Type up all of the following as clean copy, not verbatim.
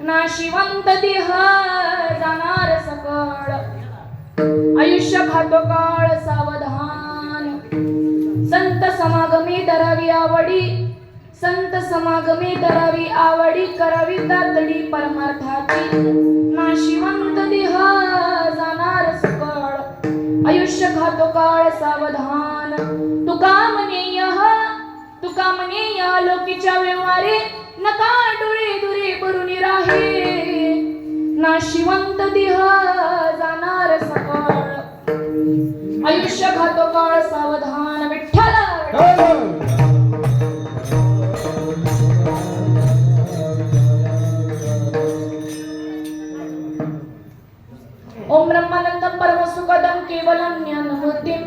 नाशिवंत देह जाणार सकळ, आयुष्य खातो काळ सावधान. संत समागमे धरावी आवडी, संत समागमे धरावी आवडी, करावी तातडी परमार्थाची. नाशिवंत देह जाणार सकळ, आयुष्य खातो काळ सावधान. तुका म्हणेय लोकीच्या व्यवहारे, नका डोळे दुरे भरून राहे. नाशिवंत देह जाणार सकळ, आयुष्य खातो काळ सावधान. विठ्ठल ओम ब्रह्मानंदं परमसुखदं केवलं ज्ञानमूर्तिं,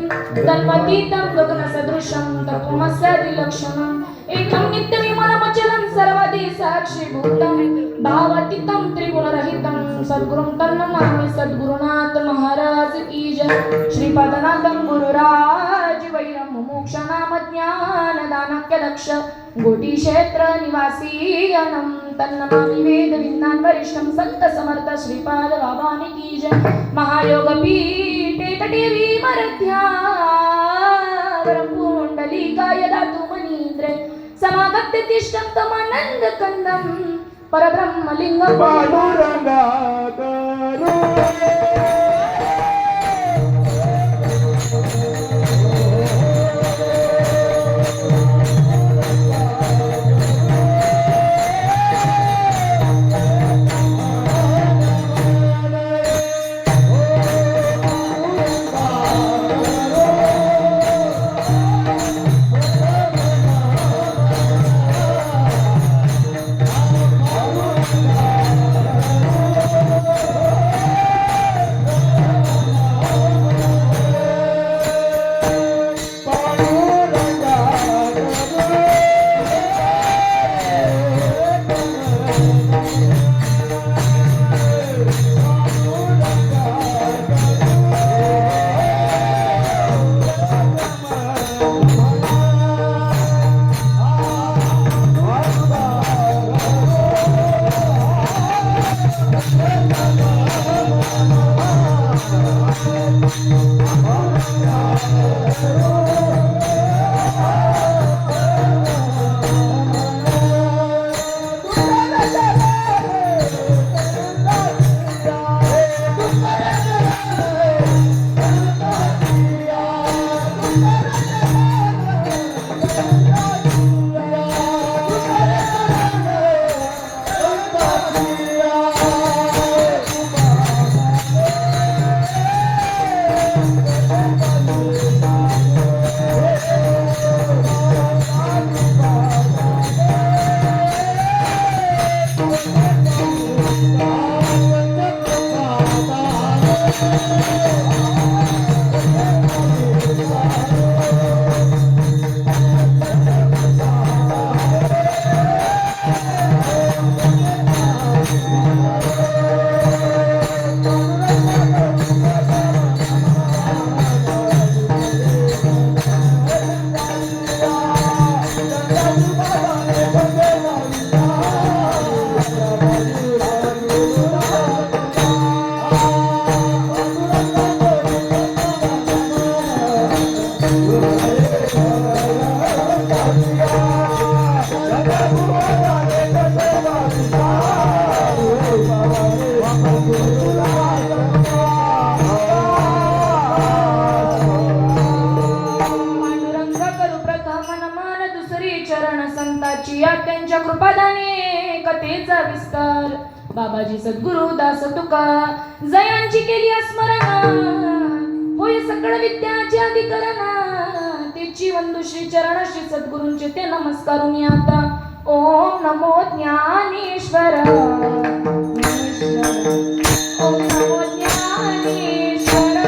तन्मतीतं गगनसदृशं तत्त्वमस्यादिलक्षणं, एकं नित्यविमलमचलं सर्वदि साक्षिभूतं, भावातीतं त्रिगुणरहितं सद्गुरुं तन्नमामि सद्गुरुं. जय श्रीपादनाथं गुरुराज वैरम मोक्ष नाम ज्ञान दानक्य दक्ष गोटी क्षेत्र निवासी अनम तन्नमामि वेद विज्ञान वरिष्ठम संत समर्थ श्रीपाद बाबानी की जय महायोग पीठे तटे विमरध्या पुंडलिकाय दातु मनीन्द्रे समागत्य तिष्ठं तमानंद कंदं परब्रह्मलिंगं पांडुरंगा त्यांच्या कृपादाने कथेचा विस्तार बाबाजी सद्गुरु दास तुका जयांची केली स्मरण होय सकळ विद्याची अधिकरण तेची वंदू श्री चरण श्री सद्गुरूंचे ते नमस्कारून आता ओम नमो ज्ञानेश्वर ओम नमो ज्ञानेश्वर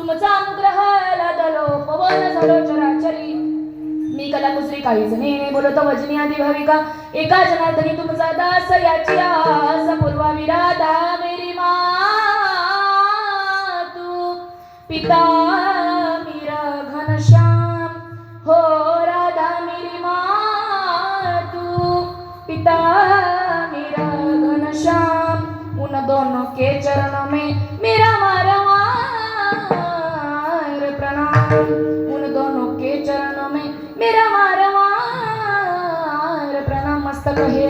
तुमचा अनुग्रह लादलो पवन झालो चराचरी मी कला कुसरी काहीच नेणे बोलतो वजनी आदी भाविका एका जनार्दनी तुमचा दास याची आस पूर्वा विराधा मेरी तू पिता मीरा घनश्याम हो राधा मेरी तू पिता मीरा घनश्याम उन दोनों के चरणों में मेरा मारवार प्रणाम उन दोनों के चरणों में मेरा मारवार प्रणाम मस्तक हे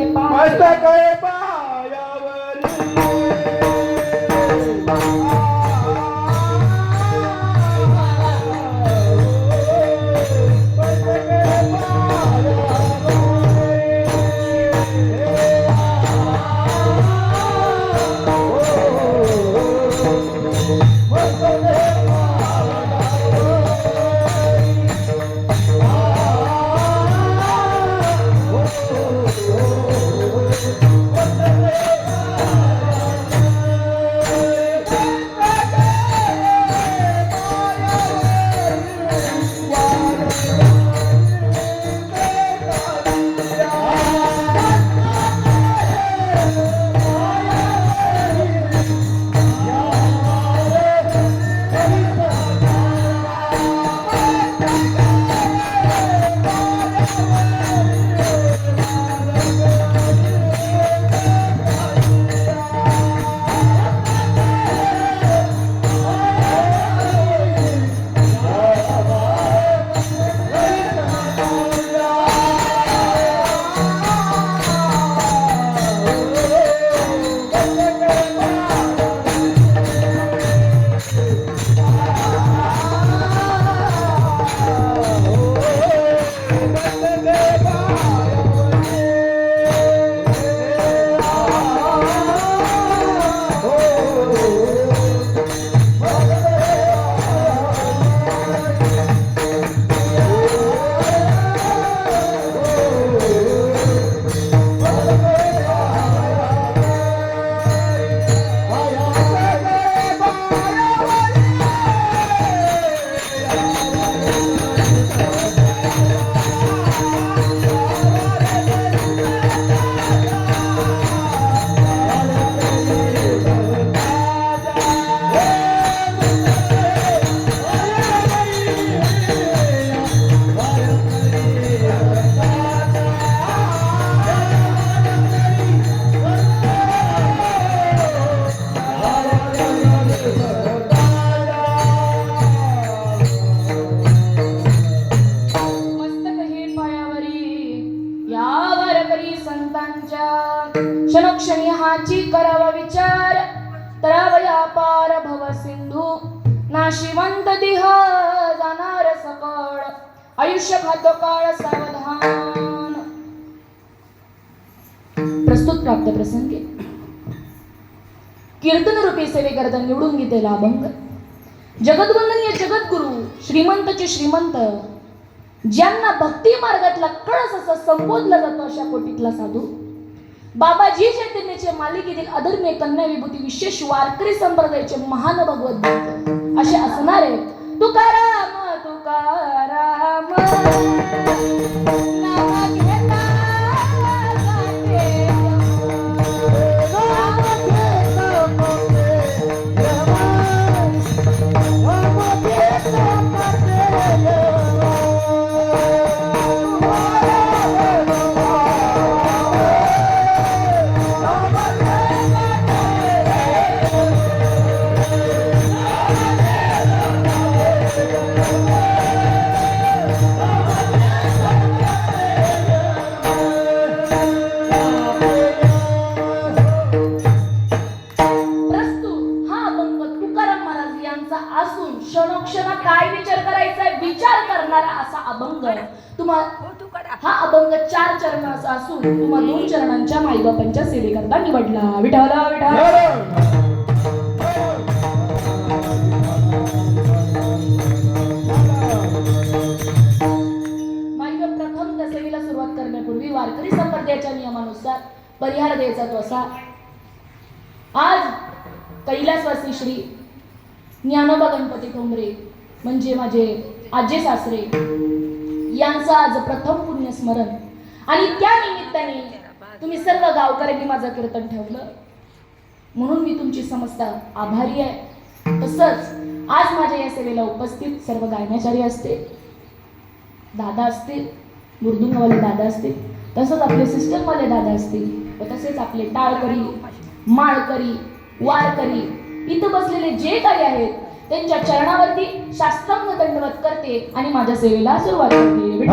क्षणोक्षणी हाची करावा विचार तरावया पार भव सिंधू नाशिवंत दिह जाणार सकळ आयुष्य खातो काळ सावधान. प्रस्तुत प्राप्त प्रसंगी कीर्तन रूपी सेवेकरता निवडून घेतलेला अभंग जगद्वंदनीय जगद्गुरु श्रीमंतचे श्रीमंत ज्यांना भक्ती मार्गातला कळस असं संबोधला जातो अशा कोटीतला साधू बाबाजी चैतन्याचे मालिकेतील अधर्म्य कन्या विभूती विशेष वारकरी संप्रदायाचे महान भगवत भक्त असे असणारे तुकाराम तुकाराम नाम घेता हा अभंग 4 चरणाचा असून तुम्हा 2 चरणांच्या माईबापांच्या सेवेकरता निवडला. विठ्ठला विठ्ठल. माईबाप प्रथम त्या सेवेला सुरुवात करण्यापूर्वी वारकरी संप्रदायाच्या नियमानुसार परिहार द्यायचा तो असा. आज कैलासवासी श्री ज्ञानोबा गणपती ठोंबरे म्हणजे माझे आजे सासरे यांचं आज प्रथम पुण्यस्मरण आणि त्या निमित्ताने तुम्ही सर्व गावकऱ्यांनी माझं कीर्तन ठेवलं म्हणून मी तुमची समस्त आभारी आहे। तसंच आज माझ्या या सेवेला उपस्थित सर्व गायनाचार्य असतील, दादा असतील, मृदुंगवाले दादा असतील, तसंच आपले सिस्टमवाले दादा असतील व तसेच आपले टाळकरी, माळकरी, वारकरी इथं बसलेले जे काही आहेत त्यांच्या चरणावरती शास्त्रांग दंडवत करते आणि माझ्या सेवेला सुरुवात करते।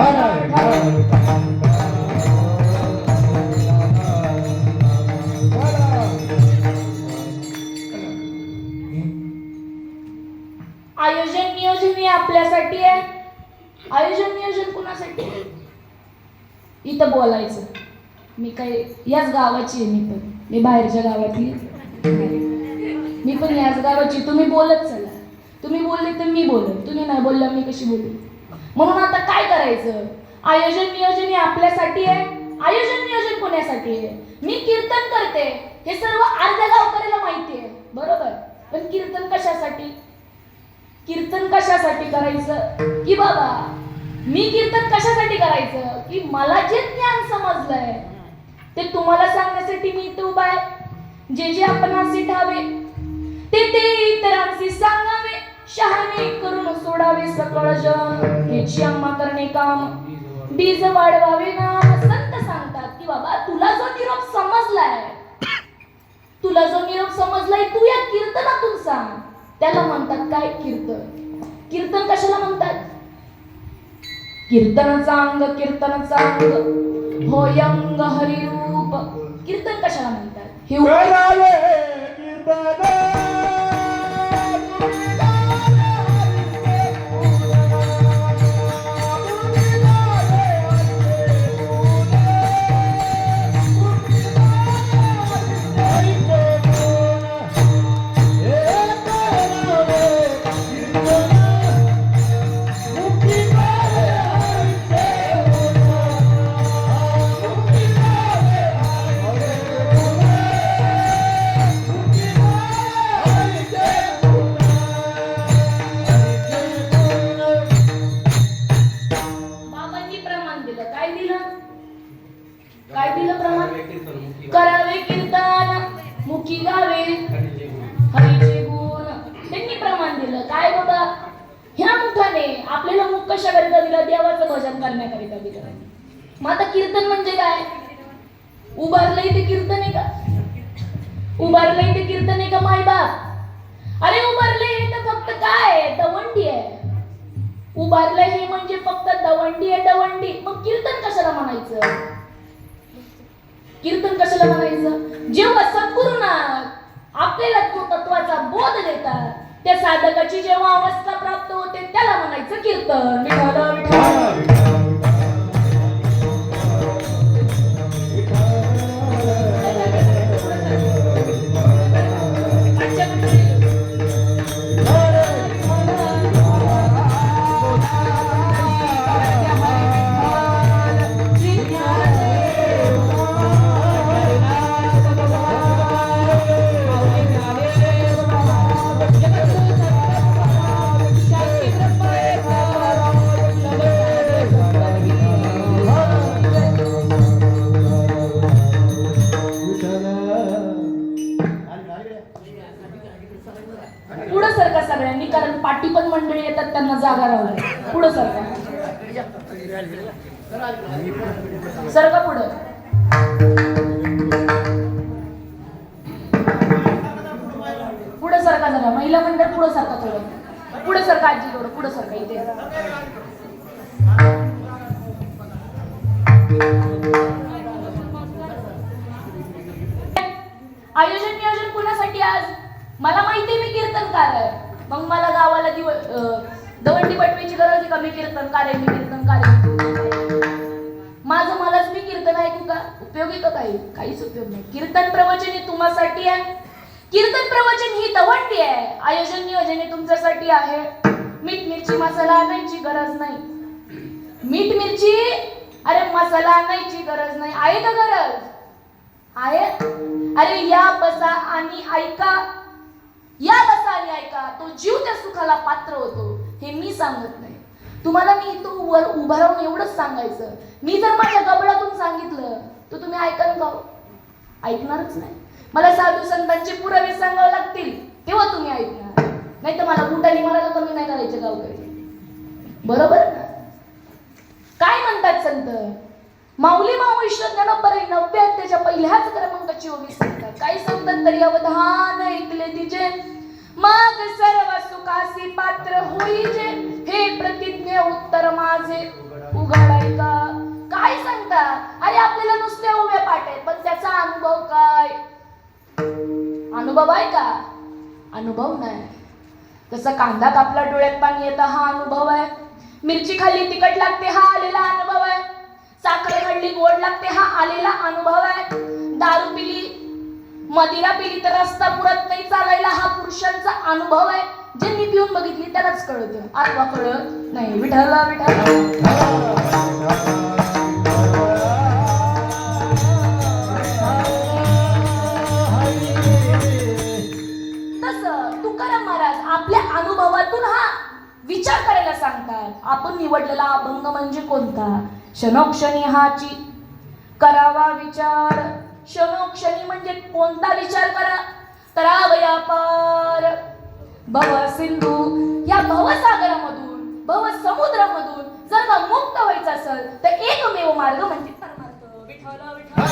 आयोजन नियोजन हे आपल्यासाठी आहे। आयोजन नियोजन कुणासाठी? इथं बोलायचं। मी काय याच गावाची आहे, मी बाहेरच्या गावातली, मी पण याच गावाची। तुम्ही बोलत चला, तुम्ही बोलले तर मी बोलेन, तुम्ही नाही बोलला मी कशी बोलू? म्हणून आता काय करायचं? आयोजन नियोजन हे आपल्यासाठी आहे। आयोजन नियोजन कोणासाठी आहे? मी कीर्तन करते हे सर्व अर्ध्या गावकऱ्याला माहिती आहे, बरोबर? पण कीर्तन कशासाठी? कीर्तन कशासाठी करायचं? की बाबा मी कीर्तन कशासाठी करायचं? की मला जे ज्ञान समजलंय ते तुम्हाला सांगण्यासाठी मी इथे उभा आहे। जे आपणासी ठावे ते इतरांशी सांगावे, शहाणे करून सोडावे सकळ जन, हेची आम्हा करणे काम, बीज वाढवावे नाम। संत सांगतात की बाबा तुला जो निरोप समजलाय, तुला जो निरोप समजलाय तू या कीर्तनातून सांग। त्याला म्हणतात काय? कीर्तन। कीर्तन कशाला म्हणतात? कीर्तन सांग, कीर्तन सांग होयंग हरिरूप। कीर्तन कशाला म्हणतात? हे करावे कीर्तन, मुखी गावे हरीचे गुण। त्यांनी प्रमाण दिलं काय बाबा? ह्या मुखाने आपल्याला मुख कशाकरिता दिला? देवाचं भजन करण्याकरिता दिलं। मग आता कीर्तन म्हणजे काय? उभारलंय ते कीर्तन आहे का? उभारलंय ते कीर्तन आहे का मायबाप? अरे उभारलंय तर फक्त काय? दवंडी आहे। उभारलंय हे म्हणजे फक्त दवंडी आहे, दवंडी। मग कीर्तन कशाला म्हणायचं? कीर्तन कशाला म्हणायचं? जेव्हा सद्गुरुनाथ आपल्याला तो तत्वाचा बोध देतात, त्या साधकाची जेव्हा अवस्था प्राप्त होते त्याला म्हणायचं कीर्तन। विठ्ठल विठ्ठल पुढं सरका सगळ्यांनी, कारण पाठी पण मंडळी येतात त्यांना जागा राहू। पुढं सरका, सरका पुढं। पुढं सरका जरा, महिला मंडळ पुढं सरका थोडं, पुढं सरका आजी थोडं, पुढं सरका इथे। आयोजन नियोजन कुणासाठी आज? मला माहिती मी कीर्तनकार आहे, मग मला गावाला दवंडी पटवायची गरज आहे का? मी कीर्तनकार आहे, मी कीर्तनकार आहे। माझं मलाच मी कीर्तन ऐकू का? उपयोगी का? काहीच उपयोग नाही। कीर्तन प्रवचन हे तुम्हासाठी आहे। कीर्तन प्रवचन ही दवंडी आहे। आयोजन नियोजन हे तुमच्यासाठी आहे। मीठ मिरची मसाला आणायची गरज नाही। मीठ मिरची अरे मसाला आणायची गरज नाही। आहे का गरज? आहे। अरे या बसा आणि ऐका, या बसा आणि ऐका, तो जीव कशाला पात्र होतो हे मी सांगत नाही. तुम्हाला मी इथं वर उभं राहून एवढंच सांगायचं, मी जर माझ्या गबळातून सांगितलं तर तुम्ही ऐकाल का? ऐकणारच नाही. मला साधू संतांचे पुरावे सांगावे लागतील तेव्हा तुम्ही ऐकणार, नाही तर मला कुठाने मला कमी नाही करायचे गावकरी. बरोबर ना? काय म्हणतात संत? माऊली माऊलीश्वर ज्ञानोबा 90 अध्यायाच्या पहिल्याच क्रमांकाची ओवी सांगतात. काय सांगतात? तरी अवधान ऐकले तिचे मग सर्व सुखासी पात्र होईजे, हे प्रतिज्ञे उत्तर माझे उघडाय का. काय सांगतात? अरे आपल्याला नुसत्या उभ्या पाठ आहेत, पण त्याचा अनुभव काय? अनुभव आहे का? अनुभव नाही. तसं कांदा कापला डोळ्यात पाणी येतं हा अनुभव आहे, मिरची खाल्ली तिखट लागते हा आलेला अनुभव आहे, साखर खाल्ली गोड लागते हा आलेला अनुभव आहे, दारू पिली मदिरा पिली तर रस्ता पुरत नाही चालायला हा पुरुषांचा अनुभव आहे. ज्यांनी पिऊन बघितली त्यालाच कळतं, आत्मा कळत नाही. विठ्ठला विठ्ठला आपल्या अनुभवातून हा विचार करायला सांगतात. आपण निवडलेला अभंग म्हणजे कोणता? क्षणोक्षणी हाची करावा विचार. क्षणोक्षणी म्हणजे कोणता विचार करा? करावया पार भव सिंधू. या भवसागरामधून भवसमुद्रामधून जर का मुक्त व्हायचं असेल तर एकमेव मार्ग म्हणजे परमार्थ. विठ्ठल विठ्ठल.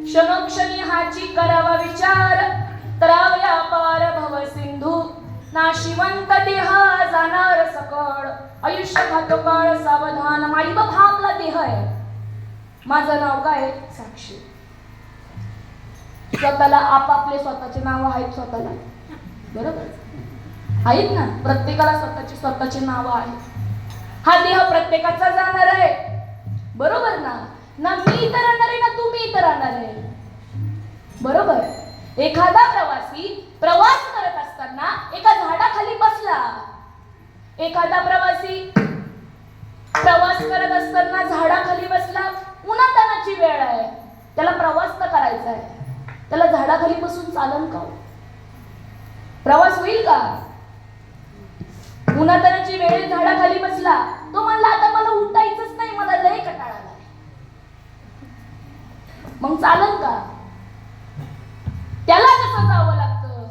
क्षणोक्षणी हाची करावा विचार, तरावया पार भव सिंधू. नाशिवंत देह जाणार सकळ, आयुष्य खातो काळ सावधान. माई बाप हा आपला देह आहे. माझं नाव काय? साक्षी. स्वतःला आपापले स्वतःचे नाव आहेत स्वतःला, बरोबर आहेत ना? प्रत्येकाला स्वतःची नाव आहेत. हा देह प्रत्येकाचा जाणार आहे, बरोबर ना? ना मी इथं राहणार आहे ना तुम्ही इथं राहणार आहे, बरोबर. एखादा प्रवासी प्रवास करत असताना एका झाडाखाली बसला. एखादा प्रवासी प्रवास करत असताना झाडाखाली बसला. उन्हातानाची वेळ आहे, त्याला प्रवास तर करायचा आहे, त्याला झाडाखाली बसून चालन का? प्रवास होईल का? उन्हातानाची वेळ झाडाखाली बसला, तो म्हणला आता मला उठायचंच नाही, मला लय कंटाळा आलाय, मग चालन का? त्याला जसं जावं लागतं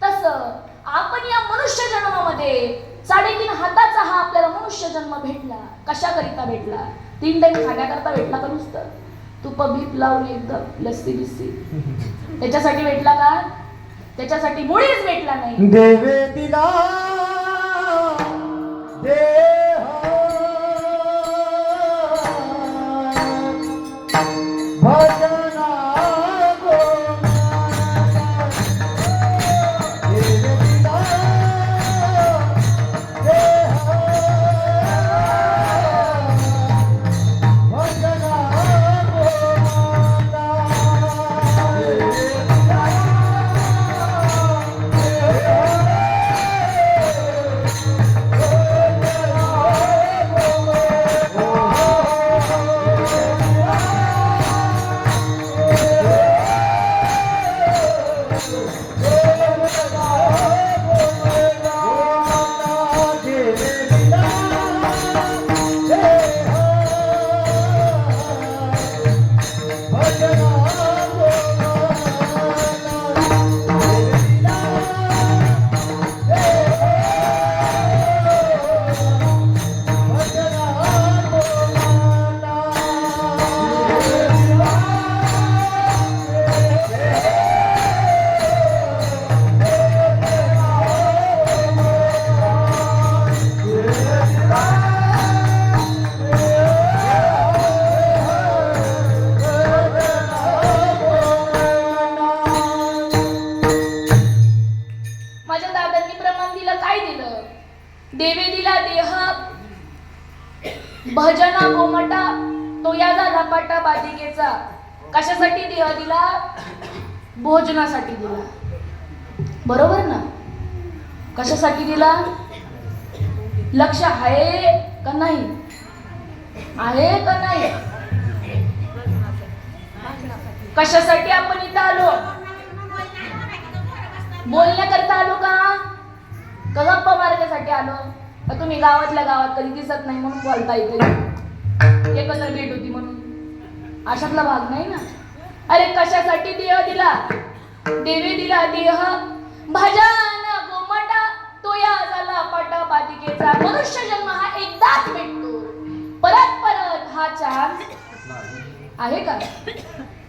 तसं आपण या मनुष्य जन्मामध्ये 3.5 हाताचा हा आपल्याला मनुष्य जन्म भेटला. कशाकरिता भेटला? 3 टाइम खाण्याकरता भेटला का? नुसतं तूप भीप लावून एकदम लस्सी बिस्सी त्याच्यासाठी भेटला का? त्याच्यासाठी मुळीच भेटला नाही. देवे दिला देह भजना देवे दिला देह भजना गोमटा तो या झाला पाटा बालिकेचा. कशासाठी देह दिला? भोजनासाठी दिला. बरोबर ना? कशासाठी दिला? लक्ष आहे का नाही? आहे का नाही? कशासाठी आपण इथं आलो? बोलण्याकरता आलो का गप्पा मारण्यासाठी आलो? का तुम्ही गावातल्या गावात कधी दिसत नाही म्हणून बोलता येते, एकत्र भेट होती म्हणून? अशातला भाग नाही ना. अरे कशासाठी देह दिला? देवे दिला देह भजन गोमटा तो या झाला पाटा बालिकेचा. मनुष्य जन्म हा एकदाच भेटतो, परत परत हा चान्स आहे का?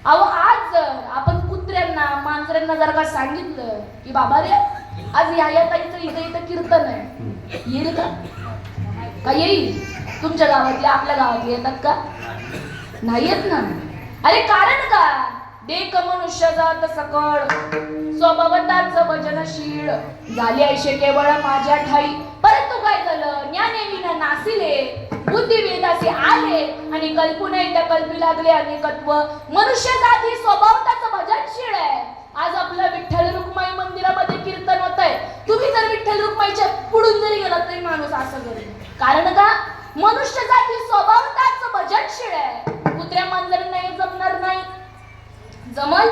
अहो आज जर आपण कुत्र्यांना मांजरांना जर का सांगितलं की बाबा रे आज या ताईचं इथं कीर्तन आहे, येईल का? का येईल? तुमच्या गावातले आपल्या गावातले येतात का? नाही येत ना. अरे कारण का? देख मनुष्य जात सकळ स्वभावताच भजनशील झाली ऐशे केवळ माझ्या ठाई. परंतु काय झालं? ज्ञानेविना नासिले बुद्धी वेदासे आले आणि कल्पने त्या कल्पी लागले अनेकत्व. मनुष्य जात ही स्वभावताच भजनशील आहे. आज आपलं विठ्ठल रुक्माई मंदिरामध्ये कीर्तन होत आहे. तुम्ही जर विठ्ठल रुक्माईच्या पुढून जरी गेलात तरी माणूस असं करेल. कारण का? मनुष्य जात ही स्वभावताच भजनशील आहे. कुत्र्या मांजरांना हे जमणार नाही. जमल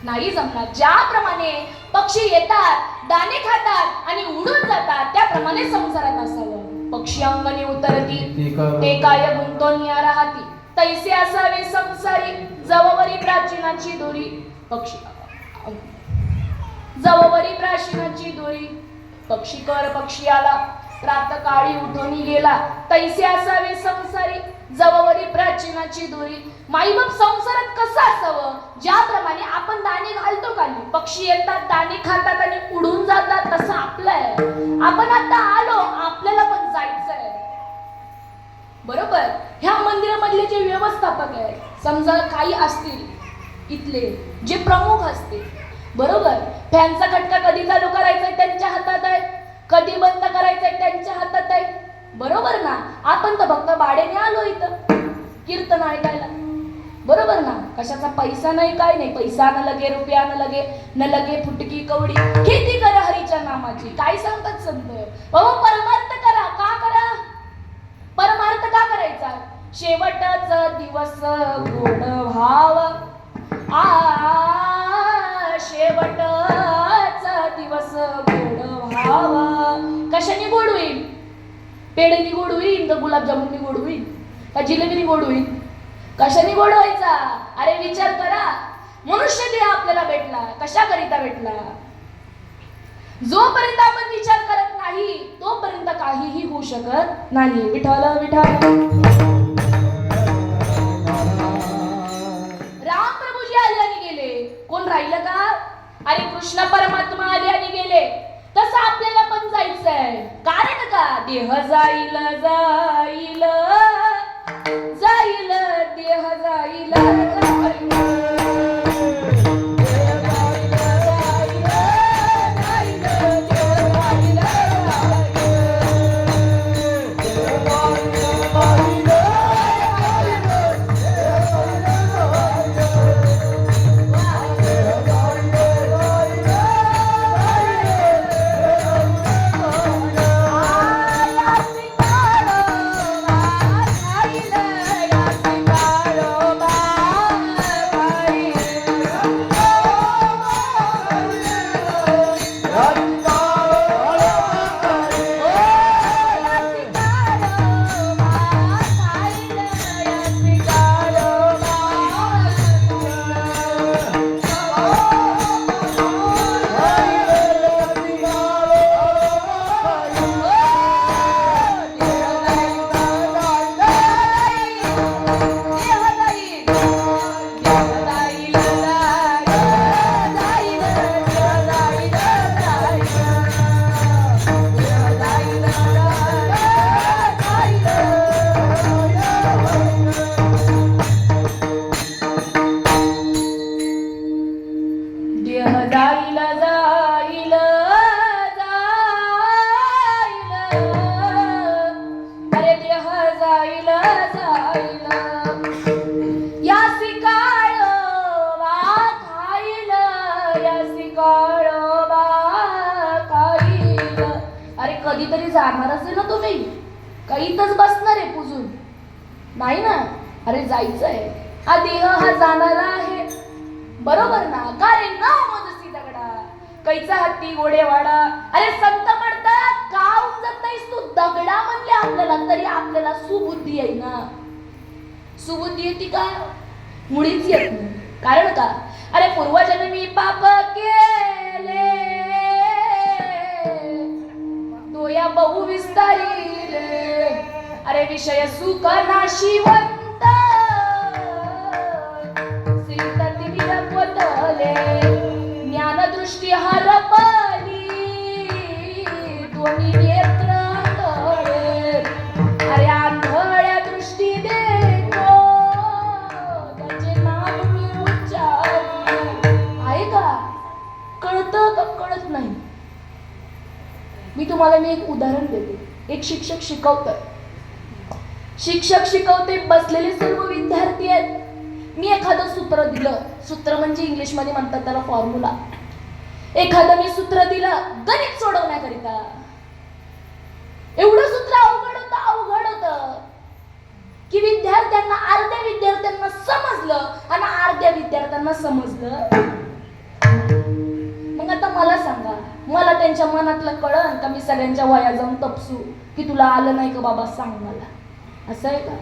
नाही जमणार. ज्याप्रमाणे पक्षी येतात, दाणे खातात आणि उडून जातात, त्याप्रमाणे संसारात असावं. पक्षी अंगणी उतरती ते काय गुंतोनिया राहती, तैसे असावे संसारी जववरी प्राचीनाची दोरी. पक्षी जववरी प्राचीनाची दोरी. पक्षी कर पक्षी आला प्रातकाळी उठून गेला, तैसे असावे संसारी जववरी प्राचीनाची दोरी. माईबाप संसारात कसं असावं? ज्याप्रमाणे आपण दाणे घालतो खाली, पक्षी येतात दाणे खातात आणि उडून जातात, तसं आपलं आहे. आपण आता आलो, आपल्याला पण जायचंय. बरोबर? ह्या मंदिरामधले जे व्यवस्थापक आहेत, समजा काही असतील इथले जे प्रमुख असतील, बरोबर, फॅनचा खटका कधी चालू करायचा त्यांच्या हातात आहे, कधी बंद करायचंय त्यांच्या हातात आहे. बरोबर ना? आपण तर फक्त भाड्याने आलो इथं कीर्तन ऐकायला. बरोबर ना? कशाचा पैसा नाही, काय नाही. पैसा न लगे रुपया न लगे न लगे फुटकी कवडी खेती करा हरीच्या नामाची. काय सांगतात संत? बाबा परमार्थ करा. का करा? परमार्थ का करायचा? शेवटचा दिवस गोड भाव शेवटचा दिवस गोड व्हावा. कशाने गोड होईल? पेढेनी गोड होईल का गुलाबजामुननी गोड होईल का जिलेबीनी गोड होईल? कशाने गोड व्हायचा? अरे विचार करा. मनुष्य देह आपल्याला भेटला कशाकरिता भेटला? जोपर्यंत आपण विचार करत नाही तोपर्यंत काहीही होऊ शकत नाही. विठ्ठल विठ्ठल. राम प्रभूजी आले आणि गेले, कोण राहिलं का? अरे कृष्ण परमात्मा आले आणि गेले. तसं आपल्याला पण जायचंय. कारण का? देह जाईल जाईल जाईल, देह जाईल जाईल. अरे कधीतरी जाणारच आहे ना तुम्ही, काही इथंच बसणार आहे पुजून? नाही ना. अरे जायचंय, हा देह हा जाणारा आहे, बरोबर ना? का रे ना मजसी दगडा, कैचा हत्ती घोडेवाडा. अरे संत म्हणतात का उमजत नाहीस तू? दगडा म्हणले आपल्याला तरी आपल्याला सुबुद्धी आहे ना. सुबुद्धी येते का? मुळीच येत नाही. कारण का? अरे पूर्वजन्मी पाप केले, दोया बहु विस्तारिले. अरे विषय सुख नाशिवंत, श्रीतती विरपतले. ज्ञानदृष्टी हरपली, दोन्ही नेत्र आंधळे. अरे आंधळ्या दृष्टी देतो, त्याचे नाम मी उच्चारले. आहे का? कळतं का कळत नाही? मी तुम्हाला एक उदाहरण देते. एक शिक्षक शिकवतात, शिक्षक शिकवते, बसलेले सर्व विद्यार्थी आहेत. मी एखादं सूत्र दिलं, सूत्र म्हणजे इंग्लिश मध्ये म्हणतात त्याला फॉर्म्युला. एखादं मी सूत्र दिलं गणित सोडवण्याकरिता, एवढं सूत्र अवघड होतं की विद्यार्थ्यांना, अर्ध्या विद्यार्थ्यांना समजलं आणि अर्ध्या विद्यार्थ्यांना समजलं. मग आता मला सांगा, मला त्यांच्या मनातलं कळण का मी सगळ्यांच्या वया जाऊन तपसू की तुला आलं नाही का बाबा सांग मला? असं आहे का?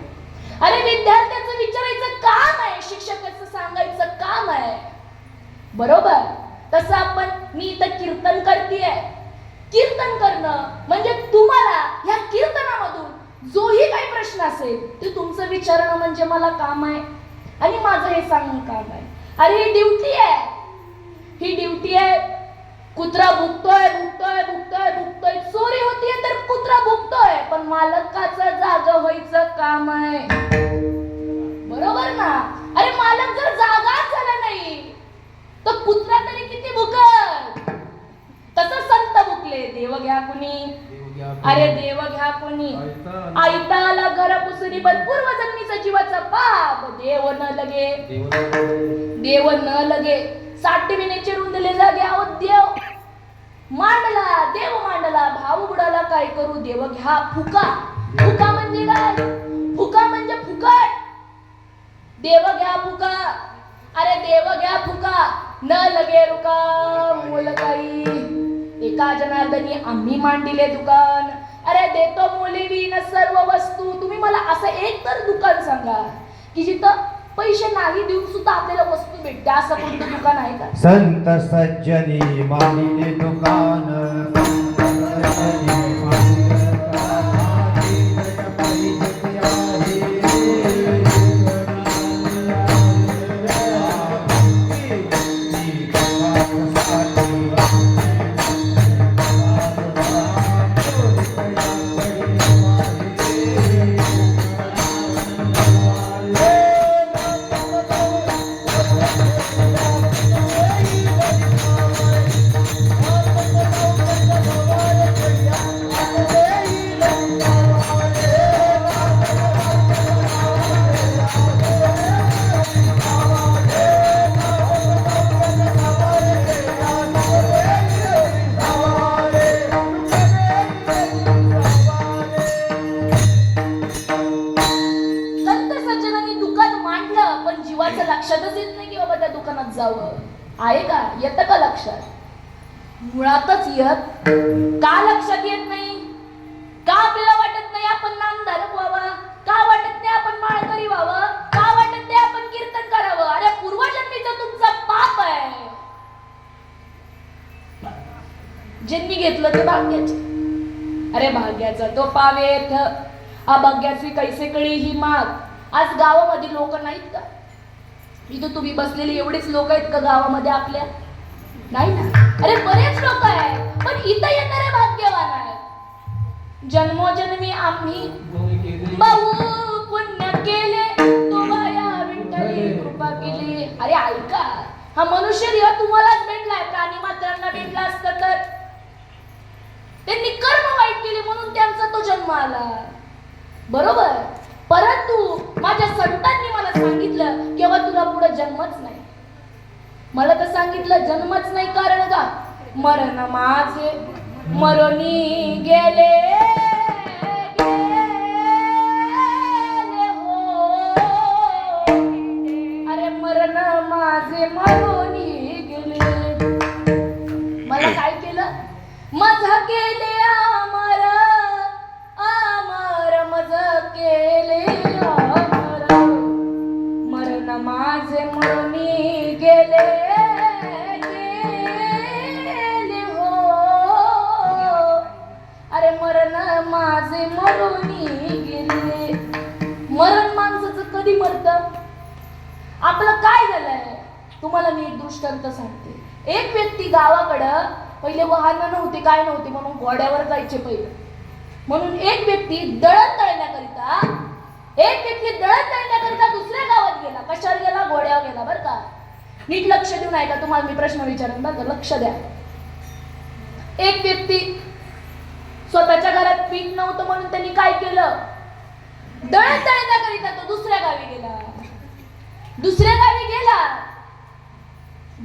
अरे विद्यार्थ्याचं विचारायचं काम आहे, शिक्षकाचं सांगायचं काम आहे, बरोबर? तसं आपण, मी इथं कीर्तन करतेय, कीर्तन करणं म्हणजे तुम्हाला ह्या कीर्तनामधून जोही काही प्रश्न असेल ते तुमचं विचारणं म्हणजे मला काम आहे आणि माझं हे सांगणं काम आहे. अरे ही ड्युटी आहे, ही ड्युटी आहे. कुत्रा भुकतोय भुकतोय भुकतोय भुकतोय, चोरी होतीये तर कुत्रा भुकतोय, पण मालकाचं जागं व्हायचं काम आहे, बरोबर ना? अरे मालक जर जागाच झाला नाही तर कुत्रा तरी किती भुकल? तसं संत भुकले, देव घ्या कुणी. अरे देव घ्या कुणी. आयताला घर पुसणी पण पूर्वजन्मीचा जीवाचा पाप देव न लगे, देव न लगे. 60 महिन्याचे रुंदले जागे आहो देव मांडला, देव मांडला, भाऊ बुडाला काय करू? देव घ्या फुका. फुका म्हणजे काय? फुका म्हणजे फुकट. देव घ्या फुका. अरे देव घ्या फुका, न लगे रुका मोल काही. एका जनार्दनी आम्ही मांडिले दुकान. अरे देतो मोलीवीन सर्व वस्तू. तुम्ही मला असं एक तर दुकान सांगा की जिथं पैसे नाही देऊन सुद्धा आपल्याला वस्तू भेटते. असं कोणतं दुकान आहे का? संत सज्जनी मानिले दुकान. लक्षातच येत नाही की बाबा त्या दुकानात जावं. आहे का? येतं का लक्षात? मुळातच येत का लक्षात येत नाही? का आपल्याला वाटत नाही आपण नामधारक व्हावं? का वाटत नाही आपण माळकरी व्हावं? का वाटत नाही आपण कीर्तन करावं? अरे पूर्वजन्मीचं तुमचं पाप आहे. ज्यांनी घेतलं ते भाग्याचे. अरे भाग्याचा तो पावेत, अभाग्याची कैसे कळी ही माग. आज गावामध्ये लोक नाहीत का? इथं तुम्ही बसलेले एवढेच लोक आहेत का गावामध्ये आपल्या? नाही ना. अरे बरेच लोक आहेत, पण इथं येणारे भाग्यवान आहेत. जन्मोजन्मी आम्ही बहु पुण्य केले, तुम्हाला विठ्ठली कृपा केली. अरे ऐका, हा मनुष्य देह तुम्हालाच भेटलाय, प्राणी मात्रांना भेटला असतं तर त्यांनी कर्म वाईट केले म्हणून त्यांचा तो जन्म आला, बरोबर? परंतु माझ्या संतांनी मला सांगितलं की बाबा तुला पुढे जन्मच नाही. मला तर सांगितलं जन्मच नाही, कारण का? मरण माझे मरणी गे माझे मरोनी गेले. मरण माणसाचं कधी मरतं? आपलं काय झालंय तुम्हाला मी एक दृष्टांत सांगते. एक व्यक्ती गावाकडं पहिले वाहनं नव्हती, काय नव्हती, म्हणून घोड्यावर जायचे पहिले. म्हणून एक व्यक्ती दळण दळण्याकरिता दुसऱ्या गावात गेला. कशावर गेला? घोड्यावर गेला. बरं का, नीट लक्ष देऊन ऐका, तुम्हाला मी प्रश्न विचारेन बरं का, लक्ष द्या. एक व्यक्ती स्वतःच्या घरात पीठ नव्हतं म्हणून त्यांनी काय केलं? दळण दळण्याकरिता तो दुसऱ्या गावी गेला.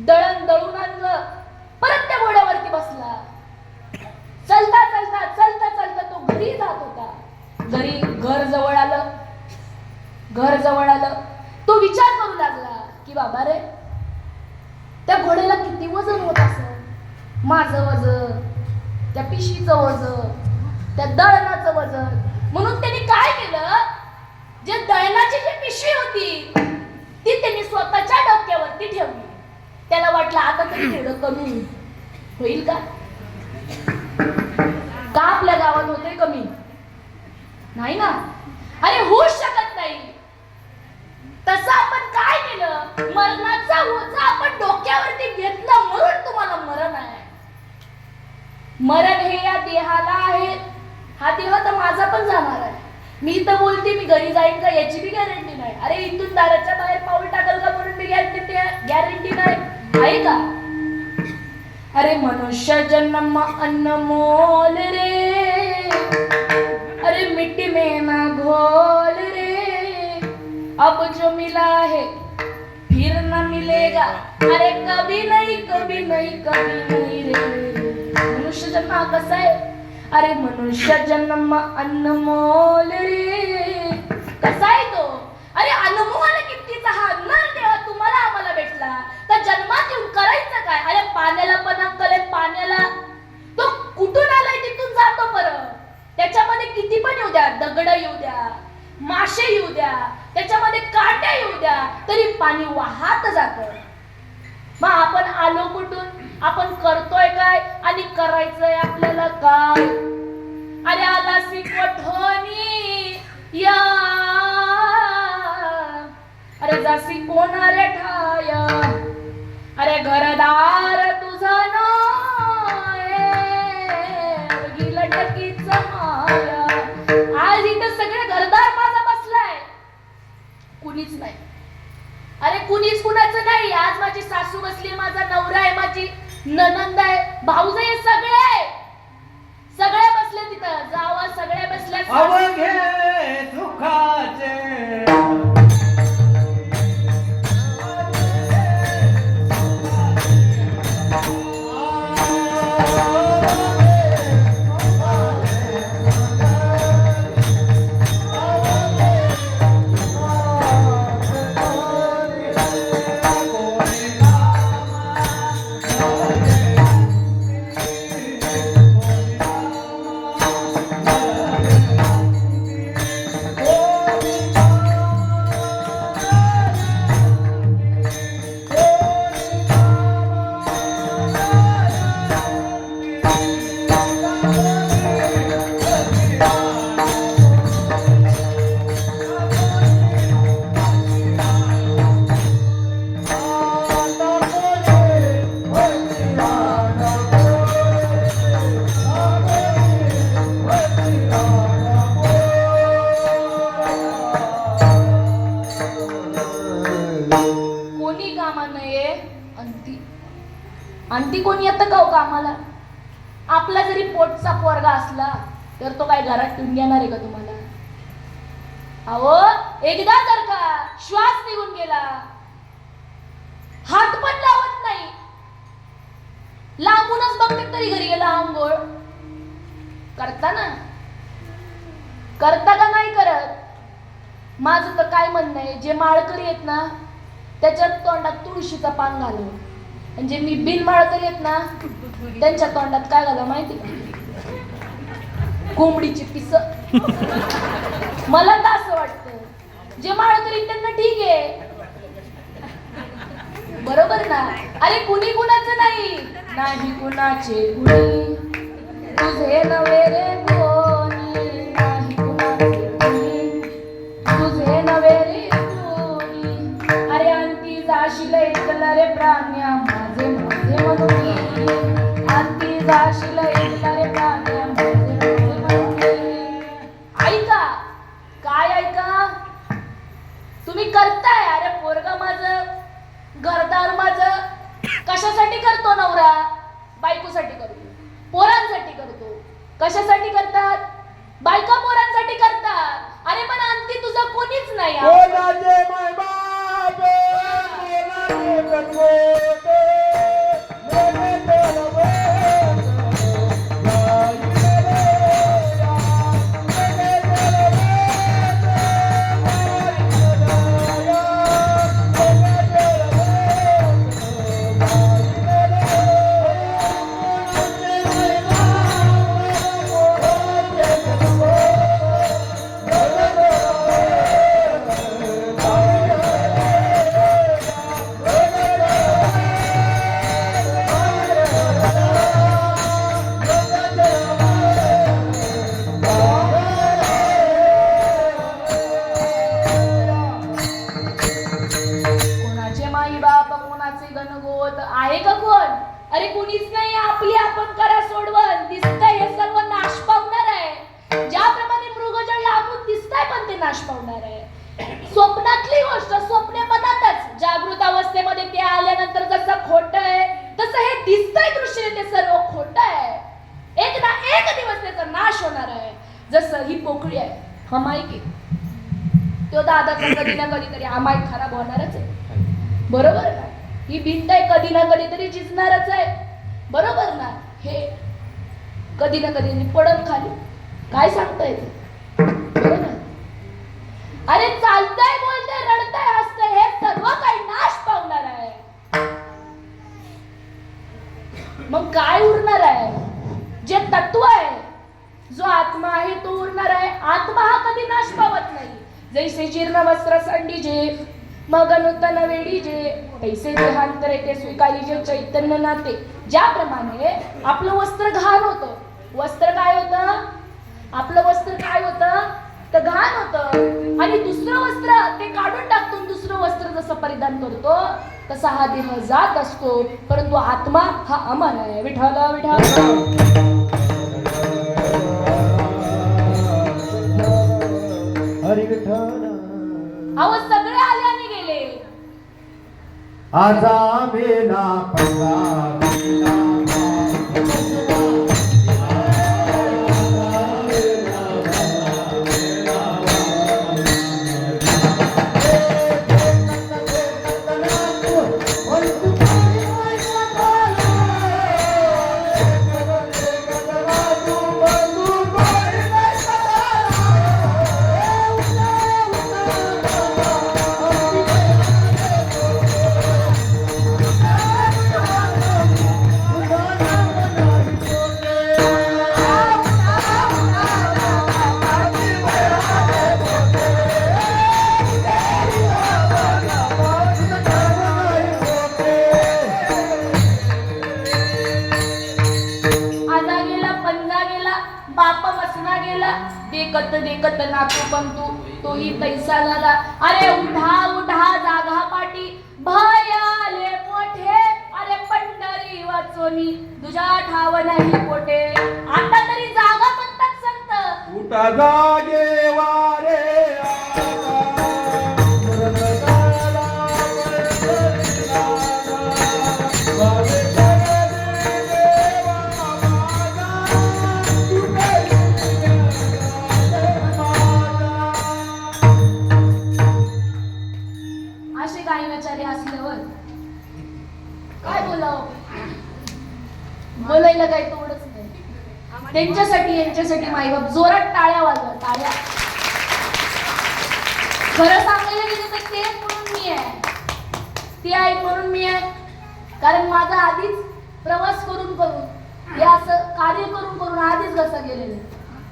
दळण दळून आणलं, परत त्या घोड्यावरती बसला. चलता तो घरी जात होता. घर जवळ आलं. तो विचार करू लागला की बाबा रे, त्या घोड्याला किती वजन होत असेल? माझं वजन, त्या पिशवीचं वजन, त्या दळणाचं वजन. म्हणून त्यांनी काय केलं, जे दळणाची जी पिशवी होती ती त्यांनी स्वतःच्या डोक्यावरती ठेवली. त्याला वाटलं आता तरी थोडं कमी होईल का आपल्या गावात होते कमी? नाही ना, अरे होऊच शकत नाही. तसं आपण काय केलं, मरणाचा ओझा आपण डोक्यावरती घेतलं म्हणून तुम्हाला मरण आहे. मरण हे या देहाला आहे. हा देह तर माझा पण जाणार आहे. मी तर बोलते मी घरी जाईन का याची बी गॅरंटी नाही. अरे इथून दाराच्या बाहेर पाऊल टाकल का म्हणून बी गॅरंटी नाही आहे का? अरे मनुष्य जन्म अनमोल रे, अरे मिट्टी में ना घोल रे, अब जो मिला है फिर न मिलेगा, अरे कभी नहीं रे. मनुष्य जन्म हा कसा आहे? अरे मनुष्य जन्म अनमोल रे. कसा आहे तो? अरे अनमोल किमतीचा हा नर देह तुम्हाला आम्हाला भेटला, तर जन्मात येऊन करायचं काय? अरे पाण्याला पण अक्कल आहे. पाण्याला तो कुठून आलाय तिथून जातो परत. त्याच्यामध्ये किती पण येऊ द्या, दगड येऊ द्या, मासे येऊ द्या, त्याच्यामध्ये काट्या येऊ द्या, तरी पाणी वाहत जातं. मग आपण आलो कुठून? आपण करतोय काय आणि करायचंय आपल्याला काय? अरे आला कोठोनी या, अरे जासी कोणारे ठाय, अरे घरदार तुझा नाय, लटकीच माया. आज इथं सगळे घरदार माझा बसलाय, कुणीच नाही. अरे कुणीच कुणाचं नाही. आज माझी सासू बसली, माझा नवरा आहे, माझी ननंद आहे, भाऊज आहे, सगळे बसले तिथं. जावा सगळे बसले. अवघे सुखाचे आणती कोणी येतं का हो कामाला? आपला जरी पोटचा पोरगा असला तर तो काय घरात ठेवून घेणार आहे का तुम्हाला? अहो एकदा जर का श्वास निघून गेला, हात पण लावत नाही, लांबूनच बघते तरी घरी गेला आंघोळ करता ना, करता का नाही करत? माझं तर काय म्हणणं आहे, जे माळकरी आहेत ना त्याच्यात तोंडात तुळशीचा पान घालव, म्हणजे मी बिन माळकरी आहेत ना त्यांच्या तोंडात काय घाला माहिती का? कोंबडीची पिस. मला तर असं वाटतं जे माळकरी त्यांना ठीक आहे, बरोबर ना? अरे कुणी कुणाचं नाही, नाही कुणाचे कुणी, तुझे नव्हे रे कोणी. करतात? बायका पोरांसाठी करतात. अरे पण अंती तुझं कोणीच नाही. कोणाचे माय बाप कोणाचे कटवट मेरे तोलवे कोणाचे माई बाप कोणाचे गणगोत आहे का कोण? अरे कुणीच नाही. आपली आपण करा सोडवण. दिसतंय हे सर्व नाश पावणार आहे. ज्याप्रमाणे मृगजळ लांबून दिसतंय पण ते नाश पावणार आहे. स्वप्नातली गोष्ट स्वप्ने मनातच. जागृत अवस्थेमध्ये ते आल्यानंतर जसं खोट आहे तसं हे दिसतंय दृश्य ते सर्व खोट आहे. एक ना एक दिवस त्याचा नाश होणार आहे. जसं ही पोकळी आहे, हा माईक आहे, तो दादाचा कधी ना कधीतरी हा माईक खराब होणारच आहे. बरोबर ना? ही भिंत आहे, कधी ना कधीतरी झिजणारच आहे. बरोबर ना? हे कधी ना कधी पडत खाली, काय सांगता येते? बरोबर. अरे चालतंय, बोलतंय, रडतंय, हसतंय, हे सर्व काही नाश पावणार आहे. मग काय उरणार आहे? जे तत्व आहे, जो आत्मा आहे तो उरणार आहे. आत्मा हा कधी नाश पावत नाही. जैसे जीर्ण वस्त्र संडीजे मग नूतन वेडीजे तैसे देहांतरे ते स्वीकारीजे चैतन्य नाते. ज्याप्रमाणे आपलं वस्त्र घाण होतं. वस्त्र काय होतं? आपलं वस्त्र काय होतं? तर घाण होतं. आणि दुसरं वस्त्र ते काढून टाकतो. दुसरं वस्त्र जसं परिधान करतो तसा हा देह जात असतो. परंतु आत्मा हा अमर आहे. विठ्ठल विठ्ठल. हरी विठ्ठल. अहो सगळे आले आणि गेले. आजा मेला पडला देखत नातू पंतू तोही पैसा झाला. अरे उठा उठा जागा पाटी भय आले मोठे. अरे पंढरी वाचोनी तुझ्या ठाव नाही पोटे. आता तरी जागा म्हणतात संत. उठा जागे वारे काय बोलावं? बोलायला काही तोडच नाही. त्यांच्यासाठी यांच्यासाठी माईबाप जोरात टाळ्या वाजवा. टाळ्या. खरं सांगायला गेलं तर ते म्हणून मी आहे, ते आहे म्हणून मी आहे. कारण माझा आधीच प्रवास करून करून हे असं कार्य करून करून आधीच घसा गेलेले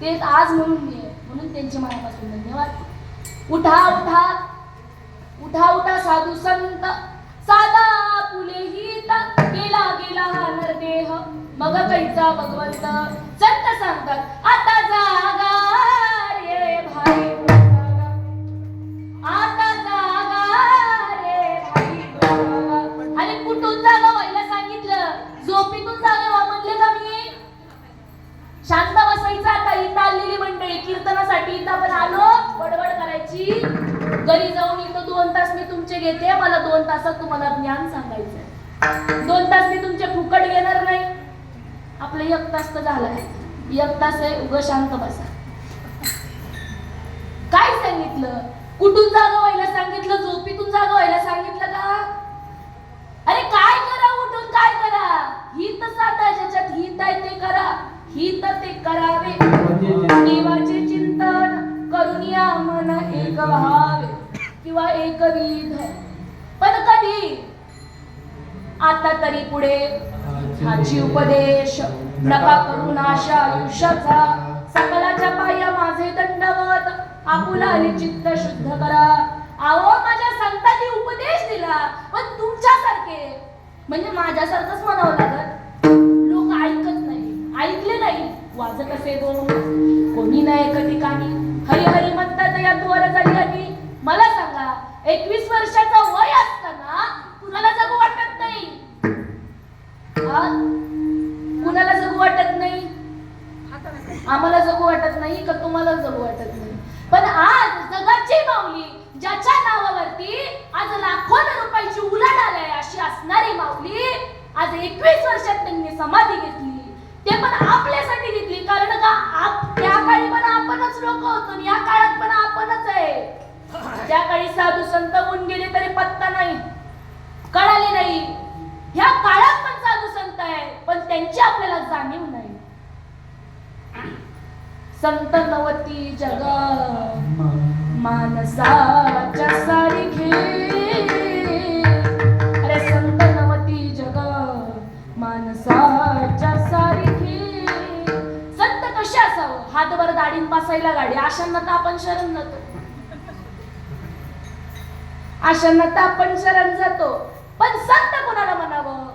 ते आज म्हणून मी आहे. म्हणून त्यांचे मनापासून धन्यवाद. उठा उठा उठा उठा साधू संत साधा फुले हित गेला गेला हा नरदेह मग कैचा भगवंत. संत सांगतात आता जागा रे भाई आता जागा रे भाई. आणि कुठून जागा व्हायला सांगितलं? झोपीतून जागा व्हा म्हणले का मी? शांत बसायचं. आता इथं आलेली मंडळी कीर्तनासाठी इथं आपण आलो. बडबड करायची. घरी जाऊन इथं 2 तास मी तुमचे घेते. मला 2 तासात तुम्हाला ज्ञान सांगायचंय. 2 तास मी तुमचे फुकट घेणार नाही. आपलं 1 तास तर झालाय. एक तास आहे, उग शांत बसा. काय सांगितलं? कुठून जागा व्हायला सांगितलं? झोपीतून जागा व्हायला सांगितलं का? अरे काय करा, उठून काय करा? हित साधा ज्याच्यात हित आहे ते करा, हित ते करावे. देवाचे चिंतन करून या मन एक व्हावे किंवा एकविध. पण कधी? आता तरी पुढे हाची उपदेश नका करून आशा आयुष्याचा. सकलाच्या पाया माझे दंडवत, आपुलाली चित्त शुद्ध करा. अहो माझ्या संतांनी उपदेश दिला, पण तुमच्यासारखे म्हणजे माझ्यासारखंच म्हणावं लागत. लोक ऐकत नाही, ऐकले नाही वाजत असे गो. कोणी नाही एका ठिकाणी हरी हरी म्हणतात या द्वार झाली. आणि मला सांगा, 21 वर्षाचं वय असताना कुणाला जगू वाटत नाही? कुणाला जगू वाटत नाही? आम्हाला जगू वाटत नाही का तुम्हाला जगू वाटत नाही? पण आज जगाची माऊली, ज्याच्या नावावरती आज लाखों रुपयाची उलाढाल आहे अशी असणारी माऊली, आज 21 वर्षात त्यांनी समाधी घेतली. ते पण आपल्यासाठी घेतली. कारण का त्या काळी पण आपणच लोक होतो आणि या काळात पण आपणच आहे. त्या काळी साधू संत होऊन गेले तरी पत्ता नाही, कळाले नाही. ह्या काळात पण साधू संत आहे, पण त्यांची आपल्याला जाणीव नाही. संत नवती जग मानसाच्या सारखे. अरे संत नवती जग मानसाच्या सारखे. संत कसे असावं? हातभर दाढीन पासायला गाडी. अशांना तर आपण शरण जातो, अशांना तर आपण शरण जातो. पण संत कोणाला म्हणावं?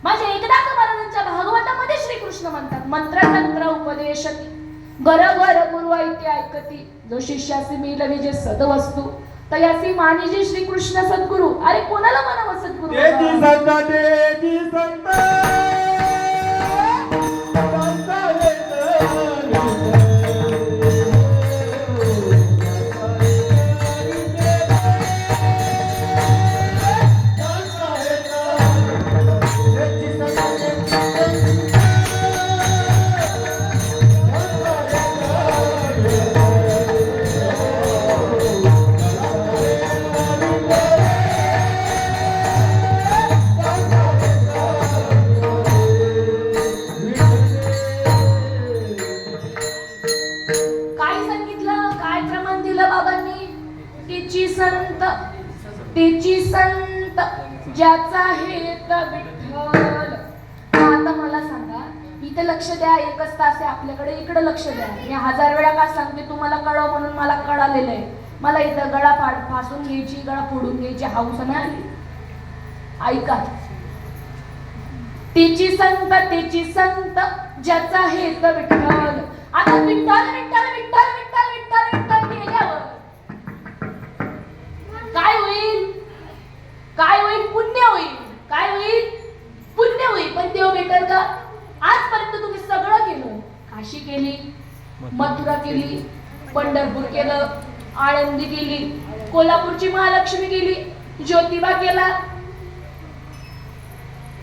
माझ्या एकनाथ महाराजांच्या भागवतामध्ये श्रीकृष्ण म्हणतात, मंत्र तंत्र उपदेशती घर घर गुरु ऐते ऐकती. जो शिष्यासी मिल विजे सदवस्तू तयासी मानिजे श्रीकृष्ण सद्गुरु. अरे कोणाला म्हणावं सद्गुरु? तेजी संत, तेजी संत. तेची संत ज्याचा हेत विठ्ठल. आता मला सांगा, इथे लक्ष द्या. एकच तास आहे आपल्याकडे, इकडे लक्ष द्या. मी 1000 वेळा का सांगते तुम्हाला कळव म्हणून मला कळालेलं आहे. मला इथं गळा फासून घ्यायची, गळा फोडून घ्यायची हौस नाही आली. ऐका, तेची संत ज्याचा हेत विठ्ठल. आता विठ्ठल विठ्ठल विठ्ठल विठ्ठल विठ्ठल विठ्ठल केल्यावर काय होईल? काय होईल? पुण्य होईल. काय होईल? पुण्य होईल. पण देव भेटेल का? आजपर्यंत तुम्ही सगळं केलं. काशी केली, मथुरा केली, पंढरपूर केलं, आळंदी केली, कोल्हापूरची महालक्ष्मी केली, ज्योतिबा केला,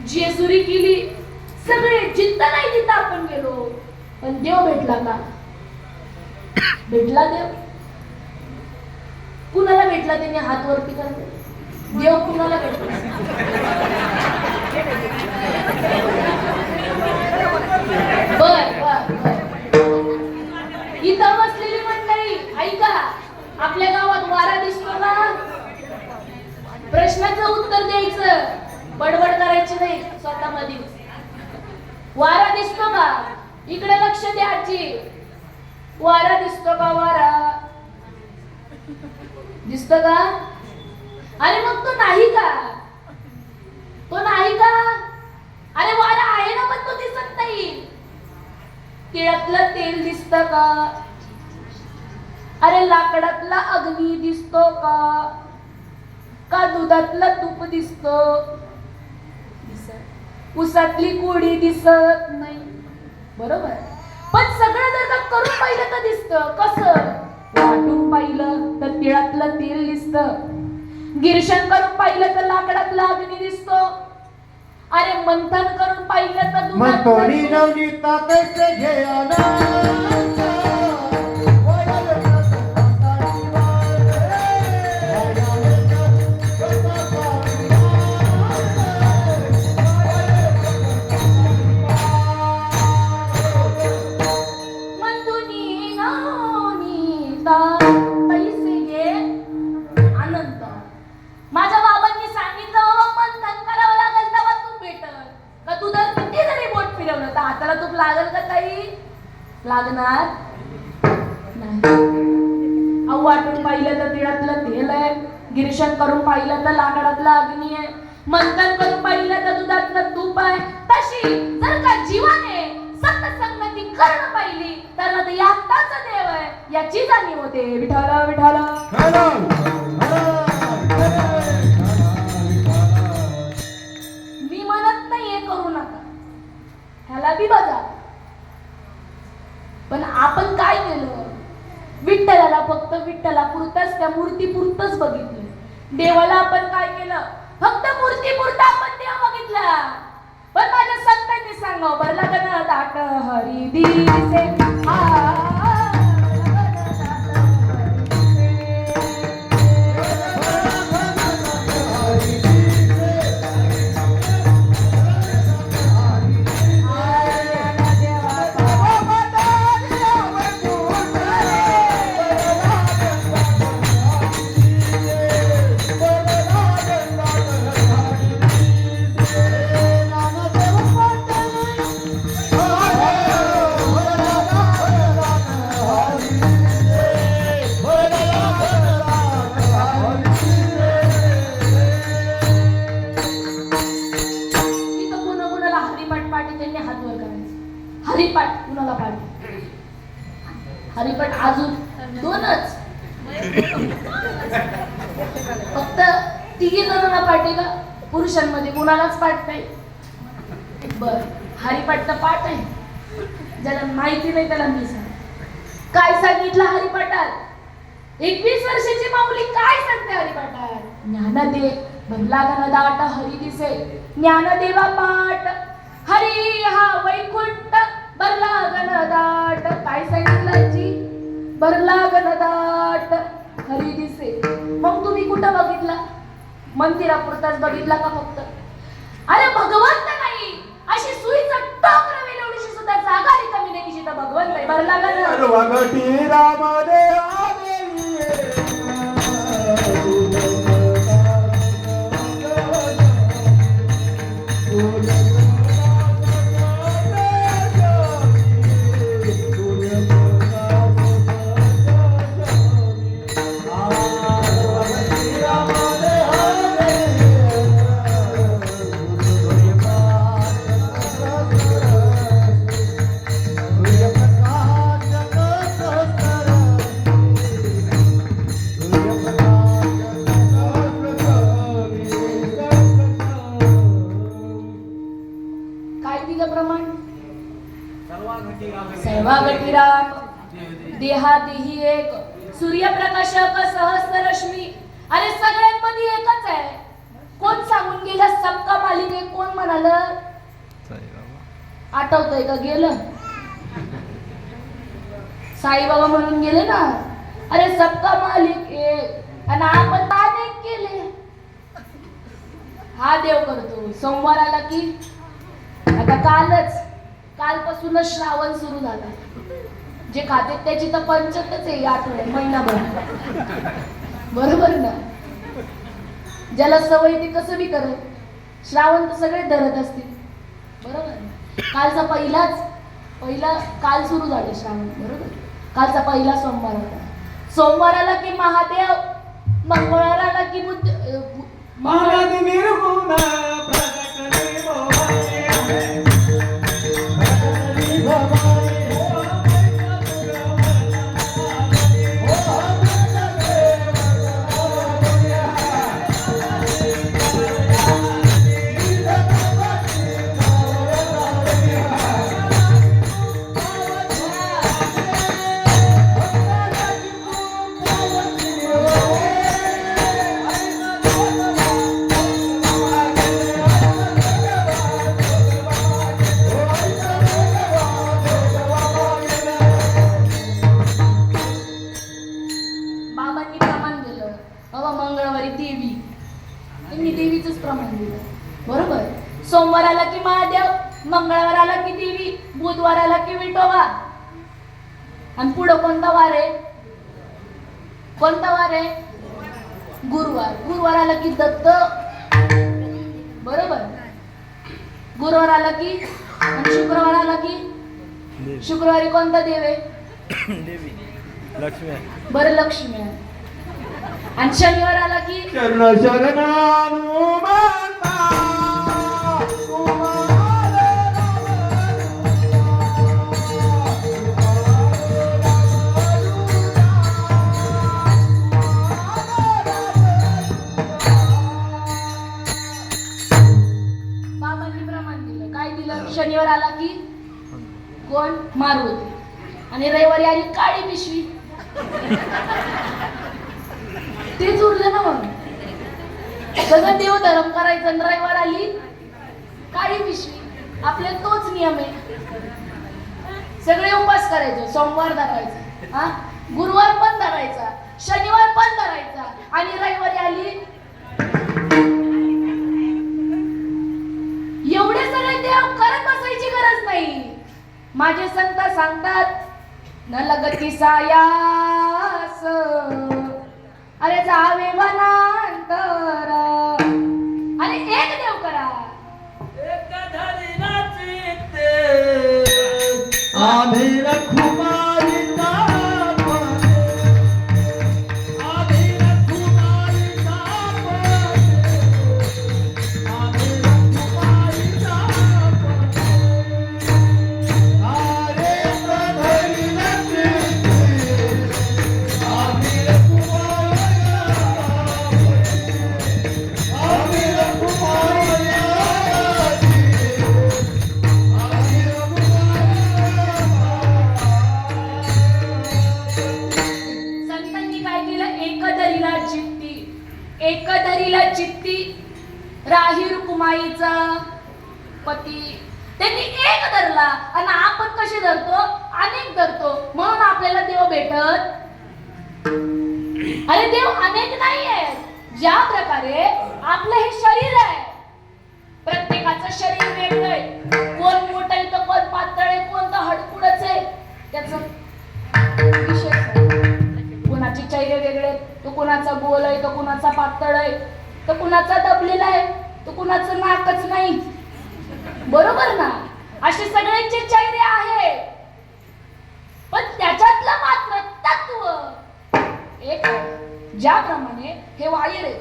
जेजुरी केली. सगळे जिथं नाही तिथं आपण गेलो. पण देव भेटला का? भेटला देव? कुणाला भेटला? त्याने हात वरती करते. देव कुणाला भेटला? बर इथं बसलेली मंडळी ऐका, आपल्या गावात वारा दिसतो ना? प्रश्नाचं उत्तर द्यायचं, बडबड करायची नाही स्वतःमध्ये. वारा दिसतो का? इकडे लक्ष द्या आजी. वारा दिसतो का? वारा दिसतो का? अरे मग तो नाही का? तो नाही का? अरे वारा आहे ना, पण तो दिसत नाही. तिळातलं तेल दिसतं का? अरे लाकडातला अग्नी दिसतो का? का दुधातलं तूप दिसतो? उसातली कोडी दिसत नाही. बरोबर. पण सगळं जर का करून पाहिलं तर दिसतं. कसं? वाटून पाहिलं तर तिळातलं तेल दिसतं. गिरशन करून पाहिलं तर लाकडातला अग्नी दिसतो. अरे मंथन करून पाहिलं तर मग दुधात तोडी तूप. नवनीता कैसे घे आनंद मंथुनी नवनीता पैसे घे आनंद. माझ्या बाबांनी सांगितलं बाबा मंथन करावं लागेल तेव्हा तूप भेटल. का तू जर किती जरी बोट फिरवलं तर हाताला तूप लागल का काही? लागणार नाही. अहो वाटून पाहिलं तर तिळातलं तेल आहे, गिरीशन करून पाहिलं तर लाकडातला अग्नी आहे, मंथन करून पाहिलं तर दुधातलं तूप आहे. तशी जर का जीवाने सत्संगती करणं पाहिली तर ते याताच देव आहे याची जाणीव होते. विठाला विठाला मी म्हणत नाहीये करू नका, ह्याला बी बघा. पण आपण काय केलं? विठ्ठलाला फक्त विठ्ठला पुरतच त्या मूर्ती पुरतच बघितलं. देवाला आपण काय केलं? फक्त मूर्ती पुरता आपण देव बघितला. पण माझ्या संतांनी सांगावं बरं लागलं दाट हरी दिसे हरिपाठ कुणाला पाठ? हरिपाठ अजून दोनच, फक्त तिघी जणांना पाठ आहे का? पुरुषांमध्ये कुणालाच पाठ नाही. बर हरिपाठचा पाठ आहे. ज्याला माहिती नाही त्याला मी सांग काय सांगितलं हरिपाठात. 21 वर्षाची माऊली काय सांगते हरिपाठात? ज्ञानदे भरला दाट हरी दिसे ज्ञानदेवा पाठ हरी हा वैकुंठ भरला दाट. काय सांगितलं जी? भरला दाट हरी दिसे. मग तुम्ही कुठं बघितला? मंदिरापुरताच बघितला का फक्त? अरे भगवंत नाही अशी सुईचं टोक रविलवणीशी सुद्धा जागा रिकामी नाही की जिथं भगवंत आहे. भरला भगवती रामदेव सर्वागती राम देहादेही एक सूर्यप्रकाशक सहस्र रश्मी. अरे सगळ्यांमध्ये एकच आहे. कोण सांगून गेलं? सबका मालिक आहे. कोण म्हणालं? आठवतंय का? गेलं साईबाबा म्हणून गेले ना. अरे सबका मालिक एक आणि आपण अनेक केले. हा देव करतो. सोमवार आला की आता कालपासूनच श्रावण सुरू झाला. जे खाते त्याची तर पंचतच आहे आठवड्यात महिनाभर. बरोबर ना? ज्याला सवय ते कसं बी करत. श्रावण तर सगळे धरत असतील. बरोबर ना? कालचा पहिला काल सुरू झाले श्रावण. बरोबर? कालचा पहिला सोमवार होता. सोमवार आला की महादेव, मंगळवार आला की सोमवार आला की महादेव, मंगळवार आला की देवी, बुधवार आला की विठोबा. आणि पुढं कोणता वार आहे? कोणता वार आहे? गुरुवार. गुरुवार आला की दत्त, बरोबर. गुरुवार आला की, आणि शुक्रवार आला की, शुक्रवारी कोणता देव आहे? लक्ष्मी. बरं, लक्ष्मी आहे. आणि शनिवार आला की शरण शरणानुमाना बाबांनी प्रमाण दिलं. काय दिलं? शनिवार आला की कोण? मारुती. आणि रविवारी आली काळी पिशवी. तेच उरलं ना मग. सगळं देव धर्म करायचं आणि रविवार आली काळी पिशवी. आपल्या तोच नियम आहे. सगळे उपास करायचे. सोमवार धरायचा, हा, गुरुवार पण धरायचा, शनिवार पण धरायचा, आणि रविवारी आली. एवढे सगळे देव करत बसायची गरज नाही. माझे संत सांगतात न लगती सायास, अरे जावे वनांतर, अरे एक देव करा. आम्ही रखुमाईचा पाने, आम्ही रखुमाईचा पाने, आम्ही रखुमाईचा पाने. आरे प्रभरी नचिते, आम्ही रखुमाईचा पाने, आम्ही रखुमाईचा एकदरीला चित्ती राही रुक्माईचा पती. त्यांनी एक धरला आणि आपण कसे धरतो? अनेक धरतो. म्हणून आपल्याला देव भेटत. अरे देव अनेक नाही आहेत. ज्या प्रकारे आपलं हे शरीर आहे, प्रत्येकाचं शरीर वेगळं आहे. कोण मोठं आहे तर कोण पातळ आहे, कोण तर हडकुडच आहे. त्याचं विशेष आहे. कोणाचे चेहरे वेगळे आहेत. तो कुणाचा गोल आहे, तो कुणाचा पातळ आहे, तो कुणाचा दबलेला आहे, तो कुणाचं नाकच नाही. बरोबर ना? असे सगळ्यांचे चेहरे आहेत, पण त्याच्यातलं मात्र तत्व एक आहे. ज्याप्रमाणे हे वायर आहे,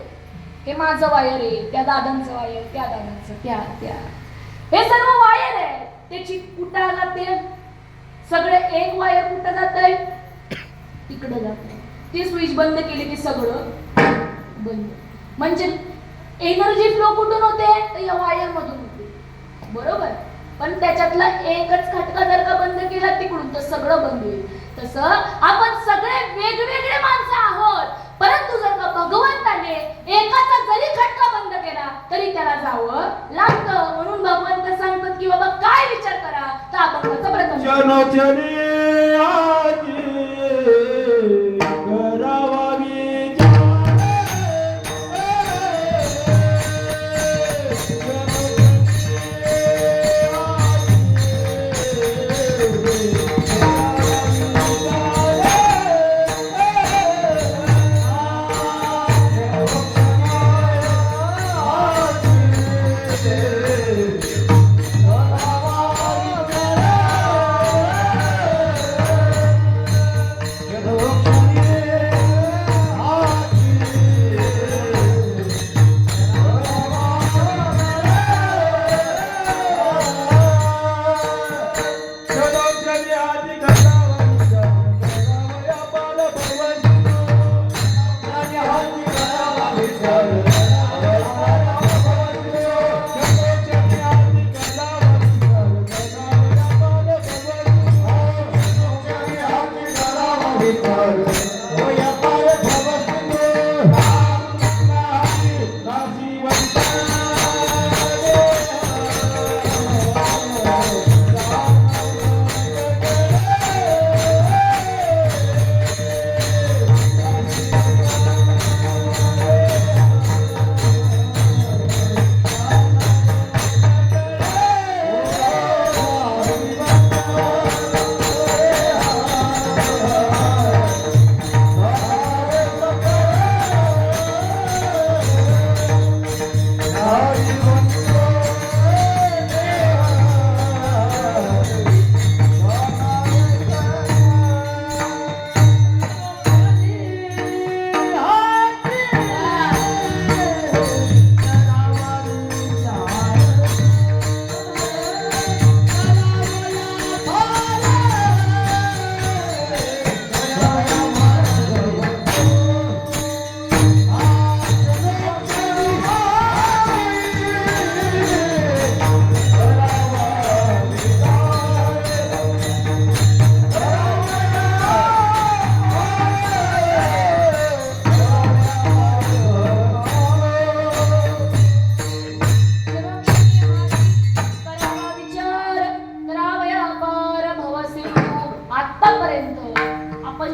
हे माझं वायर आहे, त्या दादांचं वायर, त्या दादांचं, त्या हे सर्व वायर आहे. त्याची कुठाला ते सगळे एक वायर कुठं जात आहे? तिकडे जात आहे. ती स्विच बंद केली की सगळं बंद. म्हणजे एनर्जी फ्लो कुठून होते? तर या वायर मधून होते, बरोबर. पण त्याच्यातला एकच खटका जर का बंद केला तिकडून तर सगळं बंद होईल. तसं आपण सगळे वेगवेगळे माणसं आहोत, परंतु जर का भगवंताने एकाचा जरी खटका बंद केला तरी त्याला जावं लागतं. म्हणून भगवंत सांगतात की बाबा काय विचार करा तर आपण प्रथम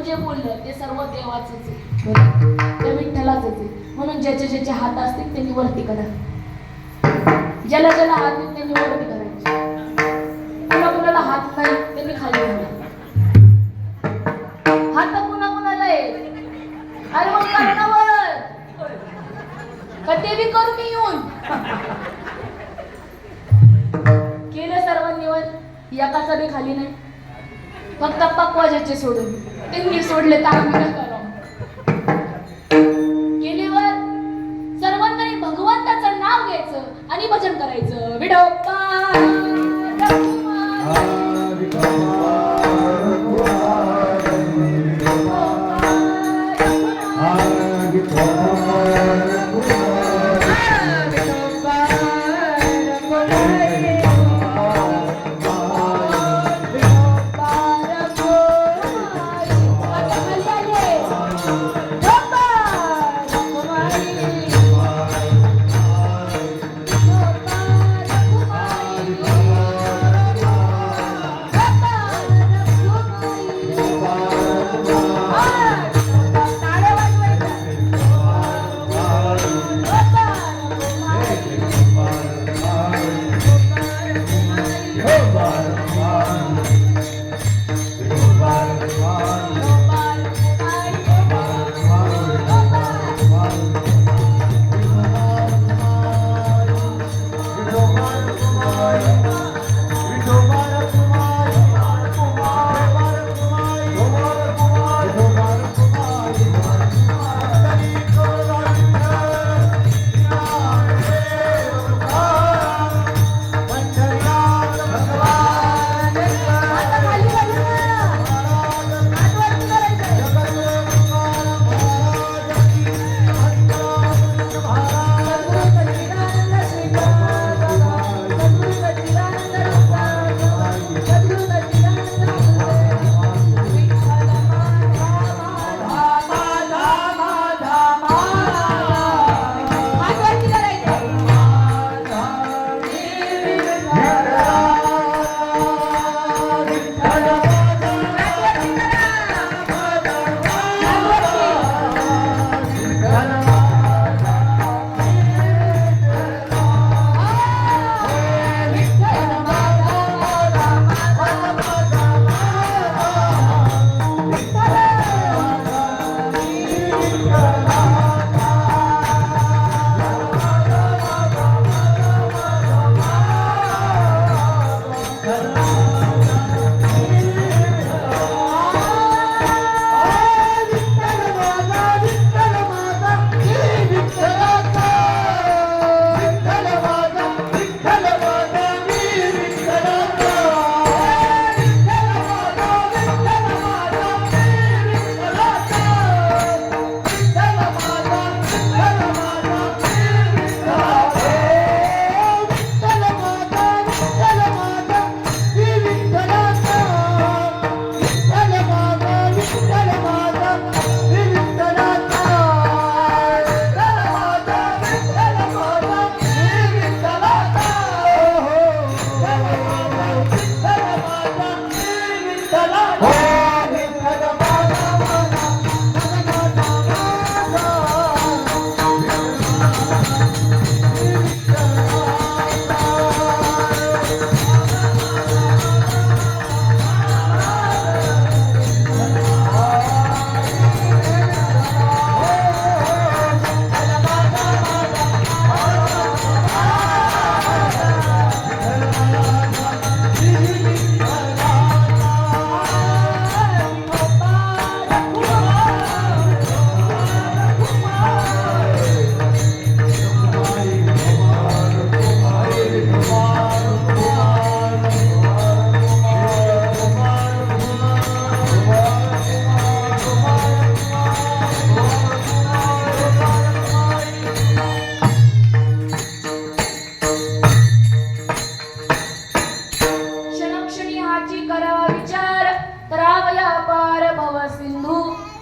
जे बोललं ते सर्व देवाचंच आहे बरं? त्या विठ्ठलाचंच आहे. म्हणून ज्याचे ज्याचे हात असतील त्यांनी वरती करा, ज्याला ज्याला हात आहेत त्यांनी वरती करायचे, कुणा कुणाला हात नाही त्यांनी खाली घाला. हात कुणा कुणाला आहे अरे मग कर्णावर का ते बी करू मी येऊन केलं सर्वांनी वर, एकाचा बी खाली नाही. फक्त पक्वाजाचे सोडून त्यांनी सोडले तर आम्ही न करावं. केलीवर सर्वांनी भगवंताचं नाव घ्यायचं आणि भजन करायचं. विठोबा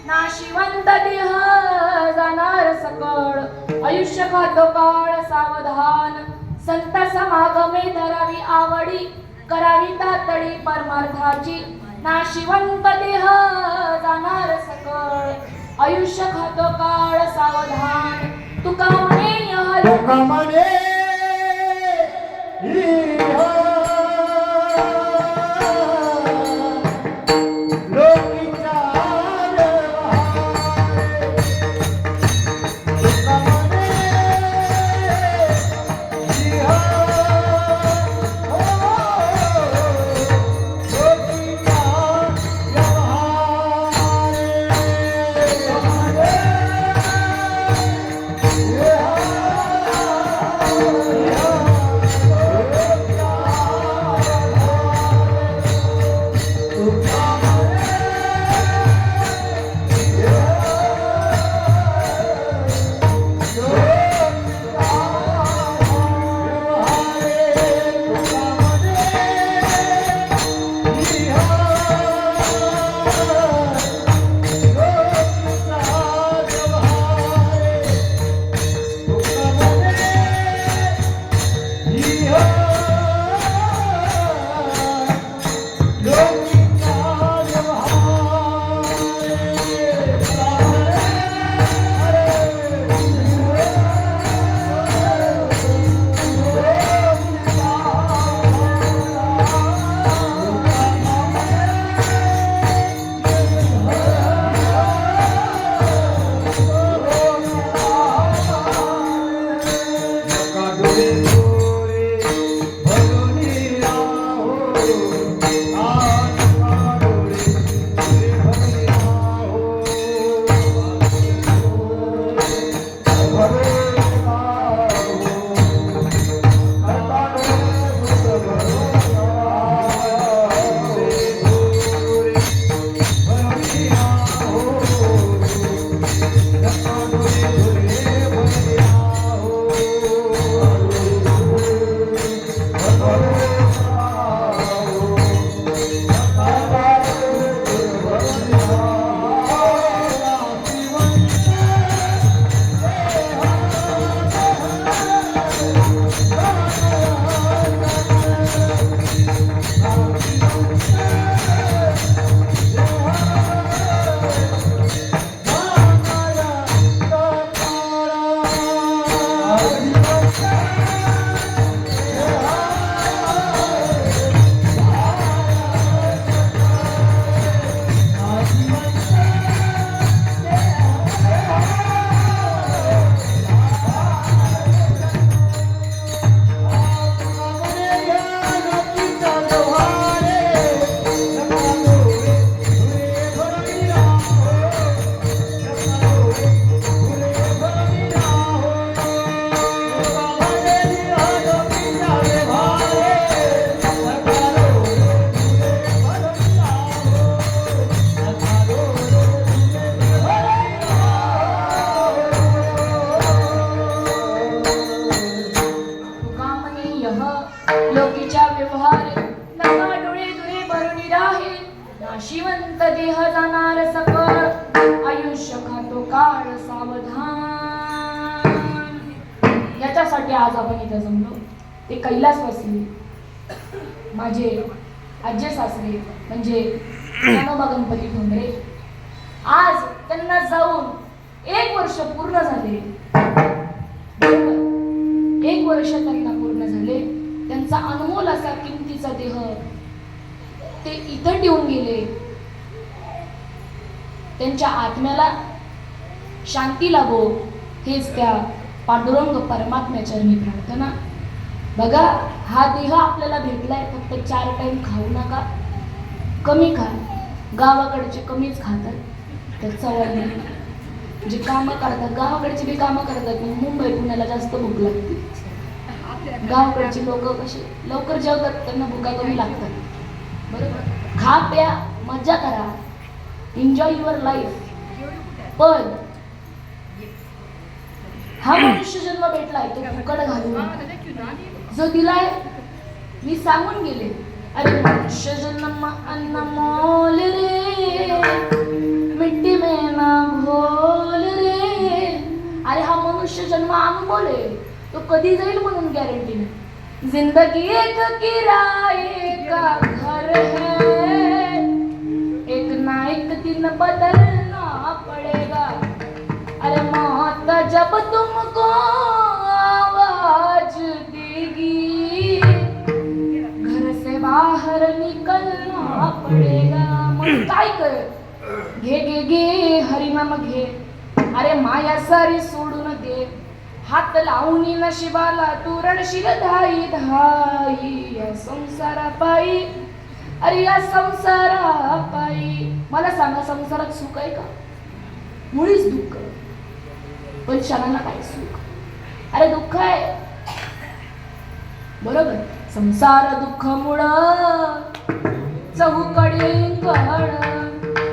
नाशिवंत देह जाणार सकळ आयुष्य खातो काळ सावधान संत समागमे धरावी आवडी करावी तातडी परमार्थाची नाशिवंत देह जाणार सकळ आयुष्य खातो काळ सावधान तुका म्हणे यह लोक म्हणे लोकीचा लोकीच्या व्यवहार नका डोळे दुरे भरून राहे नाशिवंत देह जाणार सकळ आयुष्य खातो काळ सावधान याच्यासाठी आज आपण इथे जमलो ते कैलासवासी माझे आज्य सासरे म्हणजे ज्ञानोबा गणपती ठोंबरे आज त्यांना जाऊन 1 वर्ष पूर्ण झाले 1 वर्ष त्यांना पूर्ण झाले त्यांचा अनमोल असा किमतीचा देह ते इथं ठेवून गेले त्यांच्या आत्म्याला शांती लाभो हेच त्या पांडुरंग परमात्म्याच्या मी प्रार्थना बघा हा देह आपल्याला भेटलाय फक्त 4 टाइम खाऊ नका कमी खा गावाकडचे कमीच खातात तर चवळ नाही जे कामं करतात गावाकडची बी कामं करतात मुंबई पुण्याला जास्त भूक लागते गावाकडची लोक कशी लवकर जेवतात त्यांना भुका कमी लागतात बरोबर खा प्या मज्जा करा एन्जॉय युअर लाईफ पण हा मनुष्य जन्म भेटलाय तो फुकट घालून जो दिलाय मी सांगून गेले अरे मनुष्य जन्म अनमोल रे मिट्टी में ना घोल रे अरे हा मनुष्य जन्म अनमोल आहे तो कधी जाईल म्हणून गॅरंटी नाही जिंदगी एक किराए का घर है दिन बदलना पड़ेगा। अरे मौत जब तुमको आवाज देगी, घर से बाहर निकलना पड़ेगा। मग काय कर, घे घे घे हरिनाम घे, अरे माया सारी सोडून दे, हात लावणी नशिबाला तू रडशील धाई धाई, या संसारा पायी, अरे या संसारा पायी। मला सांगा, संसारात सुख आहे का? मुळीच दुःख, पण क्षणाला काय सुख? अरे दुःख आहे, बरोबर। संसार दुःख मुळ चहूकडे कळ,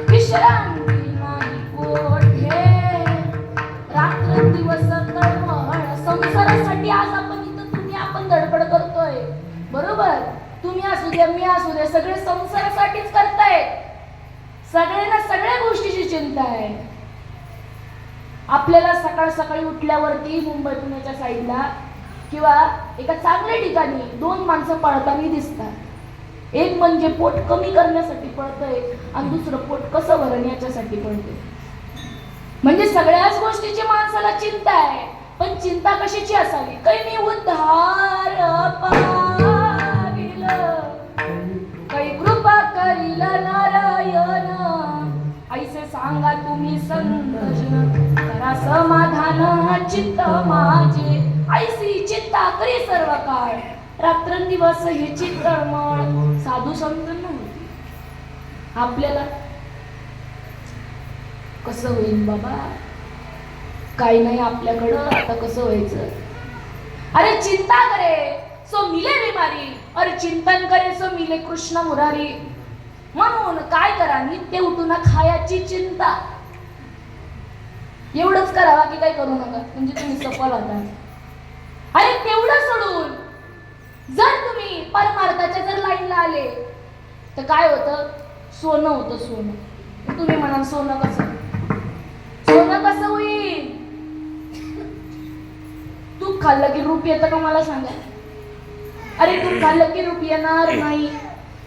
विश्रांती नाही कोठे, रात्र दिवस तळमळ। संसारासाठी आज आपण धडपड करतोय, बरोबर। तुम्ही असू द्या, मी असू द्या, सगळे संसारासाठीच करताय। सगळ्यांना सगळ्या गोष्टीची चिंता आहे। आपल्याला सकाळ सकाळी उठल्यावरती मुंबई पुण्याच्या साईडला किंवा एका चांगल्या ठिकाणी दोन माणसं पळताना दिसतात। एक म्हणजे पोट कमी करण्यासाठी पळतंय आणि दुसरं पोट कसं भरण याच्यासाठी पळतंय। म्हणजे सगळ्याच गोष्टीची माणसाला चिंता आहे, पण चिंता कशाची असावी? काही उद्धार पाविल, काही कृपा करील नारायण, ऐसे सांगा तुम्ही संतजन, करा समाधान चित्त माझे, ऐसी चिंता करी सर्व काळ, रात्रंदिवस हे चित्तमळ। साधू संत नव्हते, आपल्याला कसं होईल बाबा? काही नाही आपल्याकडं, आता कसं व्हायचं? अरे चिंता करे सो मिले बिमारी, और चिंतन करे सो मिले कृष्ण मुरारी। म्हणून काय करा, नित्य उठून खायाची चिंता, एवढंच करा, बाकी काही करू नका, म्हणजे तुम्ही सफल होता। अरे तेवढं सोडून जर तुम्ही परमार्थाच्या जर लाईनला आले तर काय होतं? सोनं होतं, सोनं। तुम्ही म्हणाल सोनं कसं? सोनं कसं होईल? तूप खाल्लं की रूप येतं का मला सांगा? अरे तूप खाल्लं की रूप येणार नाही।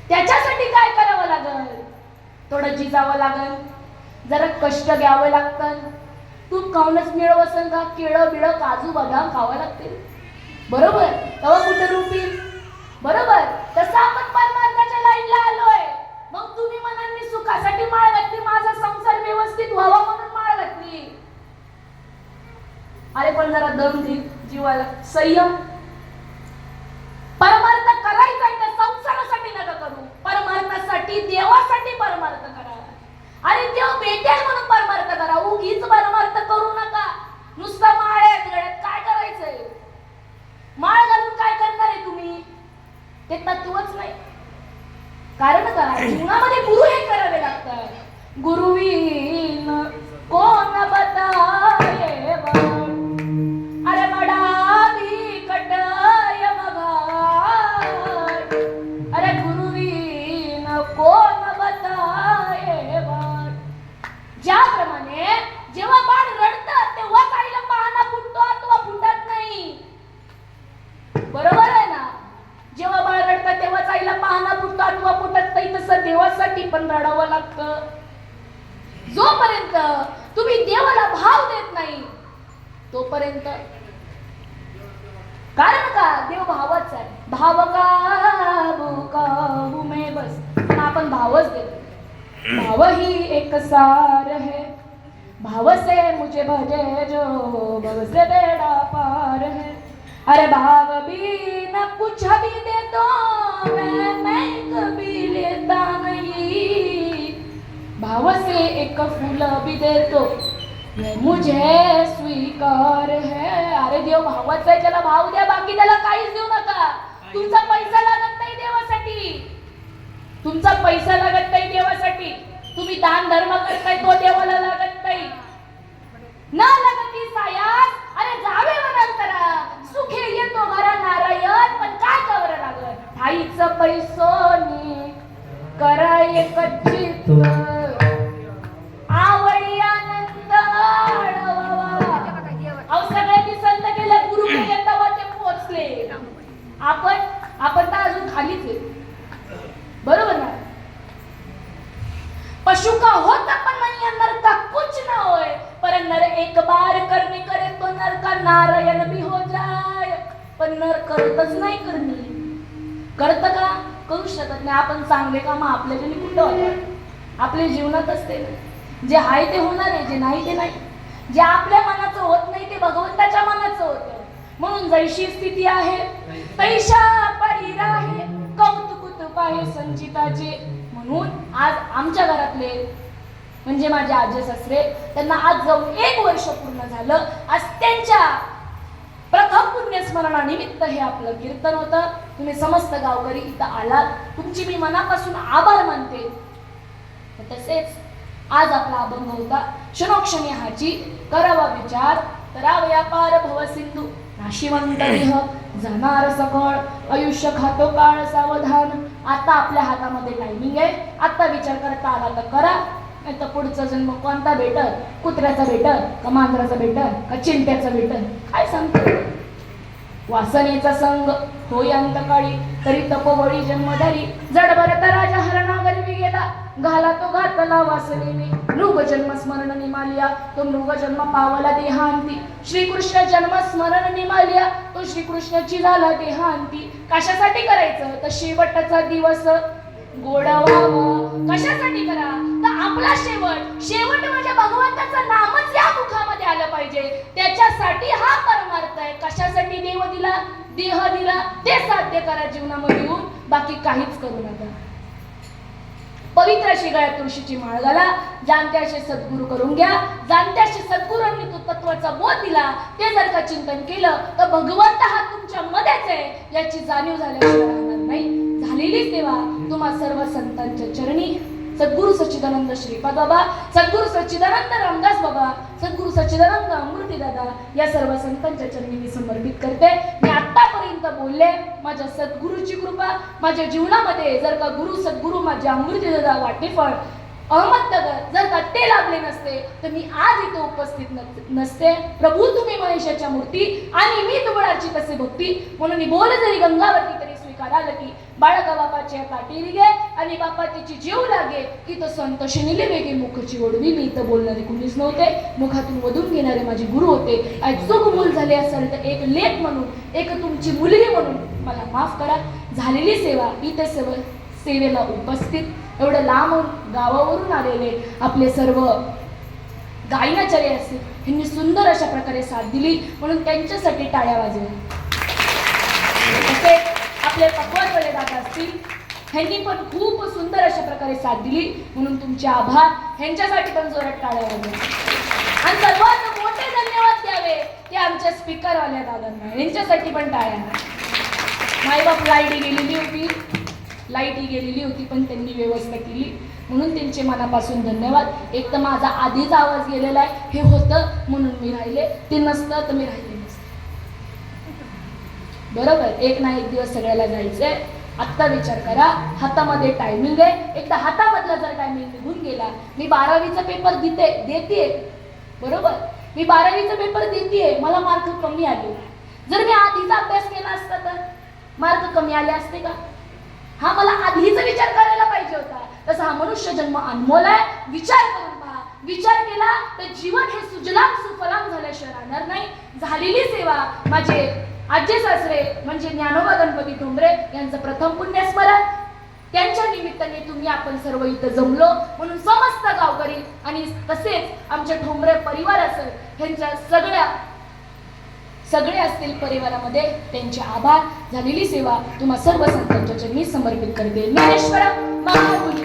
त्याच्यासाठी काय करावं लागल? थोडं झिजावं लागल, जरा कष्ट घ्यावं लागतं। तूप खाऊनच मिळवसन का? केळं बिळं काजू बदाम खावं लागतील, बरोबर? तेव्हा कुठं रूप येईल, बरोबर? तसं आपण परमार्थाच्या लाईनला आलोय। मग तुम्ही म्हणाल मी सुखासाठी माळ घातली, माझा संसार व्यवस्थित व्हावा म्हणून माळ घातली। अरे पण जरा दम दे जीवाला, संयम। परमार्थ करायचा तर संसारासाठी नका करू, परमार्थासाठी, देवासाठी परमार्थ करा। अरे देव भेटेल म्हणून परमार्थ करा, उगीच परमार्थ करू नका। नुसता माळ आहे गळ्यात, काय करायचंय? माळ घालून काय करणार आहे तुम्ही? ते तत्वच नाही। कारण का जीवनामध्ये गुरु हे करावे लागतात। गुरुविन कोण बताये बळ, अरे बडा बिकट यमघाट, अरे गुरुविन कोण बताये बळ। ज्याप्रमाणे जेव्हा बाळ रडतं तेव्हाच आईला पाहणा फुटतो अथवा फुटत नाही, बरोबर आहे ना? जेव्हा बाळ रडतं तेव्हाच आईला पाहणा फुटतो अथवा फुटत नाही, तसं देवासाठी पण रडावं लागतं। जोपर्यंत तुम्ही देवाला भाव देत नाही तोपर्यंत, कारण का देव भावच आहे। भाव का भूकाहू में बस, पण आपण भावच देतो। भाव ही एक सार है, भाव से मुझे भजे जो भव से बेड़ा पार है। अरे भाव भी न कुछ भी दे दो, मैं कभी लेता नहीं, भाव से एक फूल भी दे दो मुझे स्वीकार है। अरे देव भावाचा आहे, त्याला भाव द्या, बाकी त्याला काहीच देऊ नका। तुमचा पैसा लागत नाही देवासाठी, तुमचा पैसा लागत नाही देवासाठी। तुम्ही दान धर्म करताय तो देवाला लागत नाही। न लगती सायास, अरे जावे वनांतरा, सुखे येतो घरा नारायण, पण काय कवर लागत? ठाईच पैसोनी करा एक चित्त, आवडी आनंद आळवावा। अहो सगळ्यांनी संत केलं, गुरु केले तेव्हा ते पोहोचले। आपण तर अजून खालीच आहे, बरोबर ना? पशु का होता करणार करतच नाही करणे. करतं का? करू शकत नाही. आपण चांगले काम आपल्याच्याने कुठं होतात? आपल्या जीवनात असते ना. जे आहे ते होणार आहे, जे नाही ते नाही. जे आपल्या मनाचं होत नाही ते भगवंताच्या मनाचं होतं. म्हणून जैशी स्थिती आहे तैशा परी राहे, कौतुक पाहे संचिताचे. म्हणून आज आमच्या घरातले म्हणजे माझे आजी सासरे, त्यांना आज जाऊन 1 वर्ष पूर्ण झालं. आज त्यांच्या प्रथम पुण्यस्मरणानिमित्त हे आपलं कीर्तन होतं. तुम्ही समस्त गावकरी इथं आलात, तुमची मी मनापासून आभार मानते. तसेच आज आपला अभंग होता क्षणोक्षणी हाची करावा विचार, करावया पार भव सिंधू नाशिवंत देह जाणार सकळ, आयुष्य खातो काळ सावधान. आता आपल्या हातामध्ये टायमिंग आहे. आता विचार करता आला तर करा, नाही तर पुढचा जन्म कोणता भेटल? कुत्र्याचा भेटल का मांजराचा भेटल का चिंट्याचा भेटल? काय सांगतो? वासनेचा संग होई अंतकाळी, तरी तपोबळी जन्मधारी. जडभरत राजा हरणा गरवी गेला, घाला तो घातला वासनेने. मृग जन्म स्मरण निमालिया, तो मृग जन्म पावला देहांती. श्रीकृष्ण जन्म स्मरण निमालिया, तो श्रीकृष्णाची झाला देहांती. कशासाठी करायचं? तर शेवटचा दिवस गोडा व्हावा. कशासाठी करा? तर आपला शेवट म्हणजे भगवंताचं नामच या मुखामध्ये आलं पाहिजे. त्याच्यासाठी हा परमार्थ आहे. कशासाठी देव दिला, देह दिला, ते साध्य करा जीवनामध्ये येऊन, बाकी काहीच करू नका. पवित्र अशी गळ्यात तुळशीची माळ घाला, जाणत्याशी सद्गुरू करून घ्या. जाणत्याशी सद्गुरूंनी तो तत्वाचा बोध दिला, ते जर का चिंतन केलं तर भगवंत हा तुमच्या मध्येच आहे याची जाणीव झाल्याशिवाय राहणार नाही. झालेली सेवा तुम्हा सर्व संतांच्या चरणी सद्गुरु सच्चिदानंद श्रीपाद बाबा, सद्गुरु सच्चिदानंद रामदास बाबा, सद्गुरु सच्चिदानंद अमृती दादा या सर्व संतांच्या चरणी मी समर्पित करते. मी आतापर्यंत बोलले, माझ्या सद्गुरूची कृपा माझ्या जीवनामध्ये जर का गुरु सद्गुरु माझे अमृती दादा वाटेफळ अहमदनगर जर का ते लाभले नसते तर मी आज इथे उपस्थित नसते. प्रभू तुम्ही महेशाच्या मूर्ती आणि मी दुबळाची कसे भक्ती. म्हणून मी बोल जरी गंगावरती तरी स्वीकाराल की बाळका बापाच्या काटेरी गे आणि बापा तिची जीव लागे की तो संतोषी निले वेगे मुखची ओढवी. मी इथं बोलणारे कुणीच नव्हते, मुखातून वधून घेणारे माझे गुरु होते. आज चूक मूल झाले असेल तर एक लेख म्हणून, एक तुमची मुलगी म्हणून मला माफ करा. झालेली सेवा इथे सेवेला उपस्थित एवढं लांब गावावरून आलेले आपले सर्व गायनाचार्य असतील, यांनी सुंदर अशा प्रकारे साथ दिली, म्हणून त्यांच्यासाठी टाळ्या वाजवा. तसेच आपले पकवाजवाले दादा असतील, ह्यांनी पण खूप सुंदर अशा प्रकारे साथ दिली, म्हणून तुमचे आभार. ह्यांच्यासाठी पण जोरात टाळ्या वाजवा. आणि सर्वात मोठे धन्यवाद द्यावे ते आमच्या स्पीकरवाल्या दादांना, यांच्यासाठी पण टाळ्या. माईबाप लाईट गेलेली होती पण त्यांनी व्यवस्था केली, म्हणून त्यांचे मनापासून धन्यवाद. एक तर माझा आधीच आवाज गेलेला आहे, हे होतं म्हणून मी राहिले, ते नसतं तर मी राहिले नसते. बरोबर, एक ना एक दिवस सगळ्याला जायचंय. आत्ता विचार करा, हातामध्ये टायमिंग आहे. एकदा हातामधला जर टायमिंग निघून गेला, मी 12वीचा पेपर देते बरोबर, मी 12वीचा पेपर देते, मला मार्क कमी आले. जर मी आधीचा अभ्यास केला असता तर मार्क कमी आले असते का? हा मला आधीच विचार करायला पाहिजे होता. तसा हा मनुष्य जन्म अनमोल आहे. विचार करून पहा, विचार केला तर जीवन हे सुजलाम सुफलाम झाल्याशिवाय राहणार नाही. झालेली सेवा माझे आजी सासरे म्हणजे ज्ञानोबा गणपती ठोंबरे यांचं प्रथम पुण्यस्मरण. त्यांच्या निमित्ताने तुम्ही आपण सर्व इथं जमलो, म्हणून समस्त गावकरी आणि तसेच आमचे ठोंबरे परिवार असेल, ह्यांच्या सगळे असतील परिवारामध्ये त्यांचे आभार. झालेली सेवा तुम्हा सर्व संतांच्या चरणी समर्पित करते. ज्ञानेश्वर महापुरुष